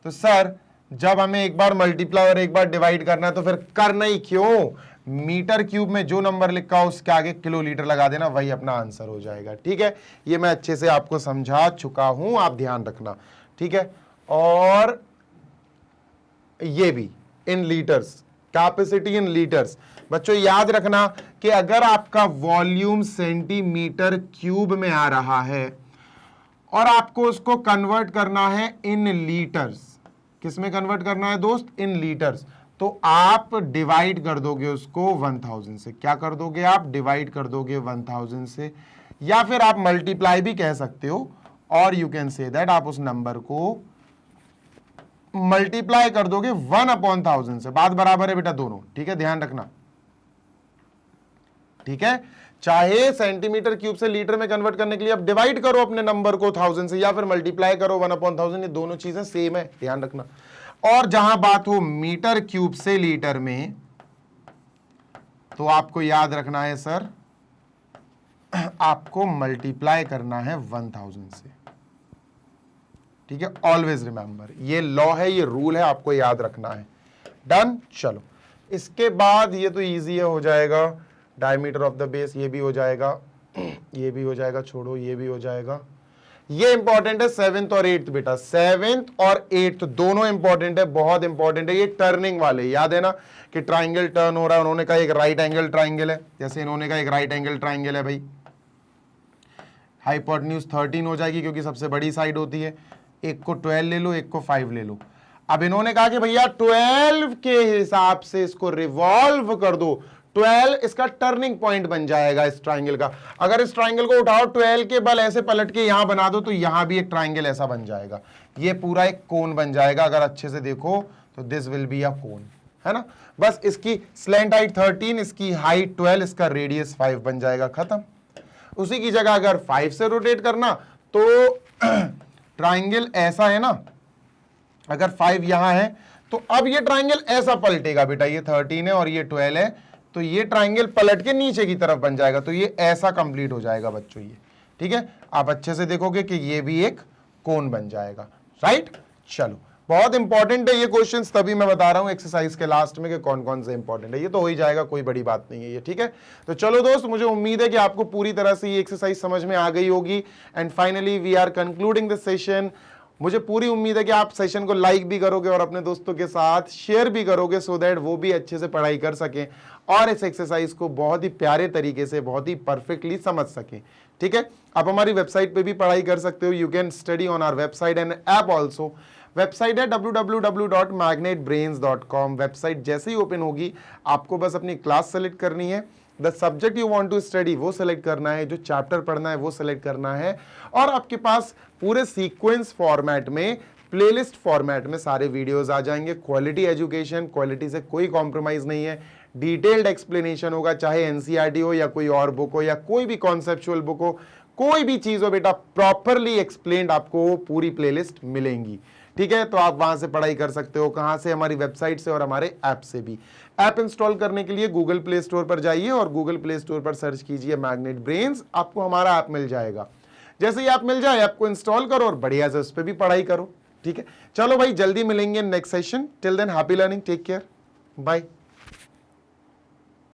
S1: तो सर जब हमें एक बार मल्टीप्लाई और एक बार डिवाइड करना है तो फिर करना ही क्यों, मीटर क्यूब में जो नंबर लिखा हो उसके आगे किलो लीटर लगा देना, वही अपना आंसर हो जाएगा। ठीक है, ये मैं अच्छे से आपको समझा चुका हूं, आप ध्यान रखना। ठीक है, और ये भी इन लीटर्स, कैपेसिटी इन लीटर्स। बच्चों याद रखना कि अगर आपका वॉल्यूम सेंटीमीटर क्यूब में आ रहा है और आपको उसको कन्वर्ट करना है इन लीटर्स, किस में कन्वर्ट करना है दोस्त, इन लीटर्स, तो आप डिवाइड कर दोगे उसको 1000 से। क्या कर दोगे आप, डिवाइड कर दोगे 1000 से, या फिर आप मल्टीप्लाई भी कह सकते हो, और यू कैन से दैट आप उस नंबर को मल्टीप्लाई कर दोगे 1/1000 से, बात बराबर है बेटा दोनों। ठीक है, ध्यान रखना। ठीक है, चाहे सेंटीमीटर क्यूब से लीटर में कन्वर्ट करने के लिए आप डिवाइड करो अपने नंबर को 1000 से, या फिर मल्टीप्लाई करो 1/1000, ये दोनों चीजें सेम है, ध्यान रखना। और जहां बात हो मीटर क्यूब से लीटर में, तो आपको याद रखना है सर, आपको मल्टीप्लाई करना है 1000 से। ठीक है, ऑलवेज रिमेंबर, ये लॉ है, ये रूल है, आपको याद रखना है। डन, चलो इसके बाद ये तो इजी है, हो जाएगा डायमीटर ऑफ द बेस, ये भी हो जाएगा, ये भी हो जाएगा, छोड़ो ये भी हो जाएगा। ये इंपॉर्टेंट है 7th और 8th बेटा, 7th और 8th दोनों इंपॉर्टेंट है, बहुत इंपॉर्टेंट है। ये टर्निंग वाले याद है ना कि ट्राइंगल टर्न हो रहा है, उन्होंने कहा एक राइट एंगल ट्राइंगल है, जैसे इन्होंने कहा एक राइट एंगल ट्राइंगल है भाई, हाइपोटेन्यूज 13 हो जाएगी क्योंकि सबसे बड़ी साइड होती है, एक को 12 ले लो, एक को 5 ले लो। अब इन्होंने कहा कि भैया 12 के हिसाब से इसको रिवॉल्व कर दो, 12 इसका टर्निंग पॉइंट बन जाएगा इस ट्राइंगल का। अगर इस ट्राइंगल को उठाओ 12 के बल ऐसे पलट के यहां बना दो तो यहां भी एक ट्राइंगल ऐसा बन जाएगा, ये पूरा एक कोन बन जाएगा। अगर अच्छे से देखो तो दिस विल बी अ कोन, है ना। बस इसकी स्लैंट हाइट 13, इसकी हाइट 12, इसका रेडियस 5 बन जाएगा, खत्म। उसी की जगह अगर 5 से रोटेट करना तो ट्राइंगल ऐसा है ना, अगर 5 यहां है तो अब ये ट्राइंगल ऐसा पलटेगा बेटा, ये 13 है और ये 12 है, तो ये ट्राइंगल पलट के नीचे की तरफ बन जाएगा, तो ये ऐसा कंप्लीट हो जाएगा बच्चों ये। ठीक है, आप अच्छे से देखोगे कि ये भी एक कोन बन जाएगा, राइट। चलो बहुत इंपॉर्टेंट है ये क्वेश्चंस, तभी मैं बता रहा हूं एक्सरसाइज के लास्ट में कि कौन कौन से इंपॉर्टेंट है, ये तो हो ही जाएगा, कोई बड़ी बात नहीं है ये। ठीक है, तो चलो दोस्त, मुझे उम्मीद है कि आपको पूरी तरह से ये एक्सरसाइज समझ में आ गई होगी। And finally we are concluding this session. मुझे पूरी उम्मीद है कि आप सेशन को लाइक भी करोगे और अपने दोस्तों के साथ शेयर भी करोगे, सो दैट वो भी अच्छे से पढ़ाई कर सकें और इस एक्सरसाइज को बहुत ही प्यारे तरीके से, बहुत ही परफेक्टली समझ सकें। ठीक है, आप हमारी वेबसाइट पे भी पढ़ाई कर सकते हो, you can study on our website and app also. Website है www.magnetbrains.com। वेबसाइट जैसे ही ओपन होगी आपको बस अपनी क्लास सेलेक्ट करनी है, the subject you want to study वो सेलेक्ट करना है, जो चैप्टर पढ़ना है वो सेलेक्ट करना है, और आपके पास पूरे सीक्वेंस फॉर्मेट में, प्लेलिस्ट फॉर्मेट में सारे वीडियोस आ जाएंगे। क्वालिटी एजुकेशन, क्वालिटी से कोई कॉम्प्रोमाइज नहीं है, डिटेल्ड एक्सप्लेनेशन होगा, चाहे एनसीईआरटी हो या कोई और बुक हो या कोई भी कॉन्सेप्चुअल बुक हो, कोई भी चीज हो बेटा, प्रॉपरली एक्सप्लेन्ड आपको पूरी प्लेलिस्ट मिलेंगी। ठीक है, तो आप वहां से पढ़ाई कर सकते हो। कहां से? हमारी वेबसाइट से और हमारे ऐप से भी। ऐप इंस्टॉल करने के लिए गूगल प्ले स्टोर पर जाइए और गूगल प्ले स्टोर पर सर्च कीजिए मैग्नेट ब्रेन्स, आपको हमारा ऐप मिल जाएगा। जैसे ही ऐप मिल जाए, ऐप को इंस्टॉल करो और बढ़िया से उस पर भी पढ़ाई करो। ठीक है, चलो भाई, जल्दी मिलेंगे next session. Till then happy learning, take care, bye.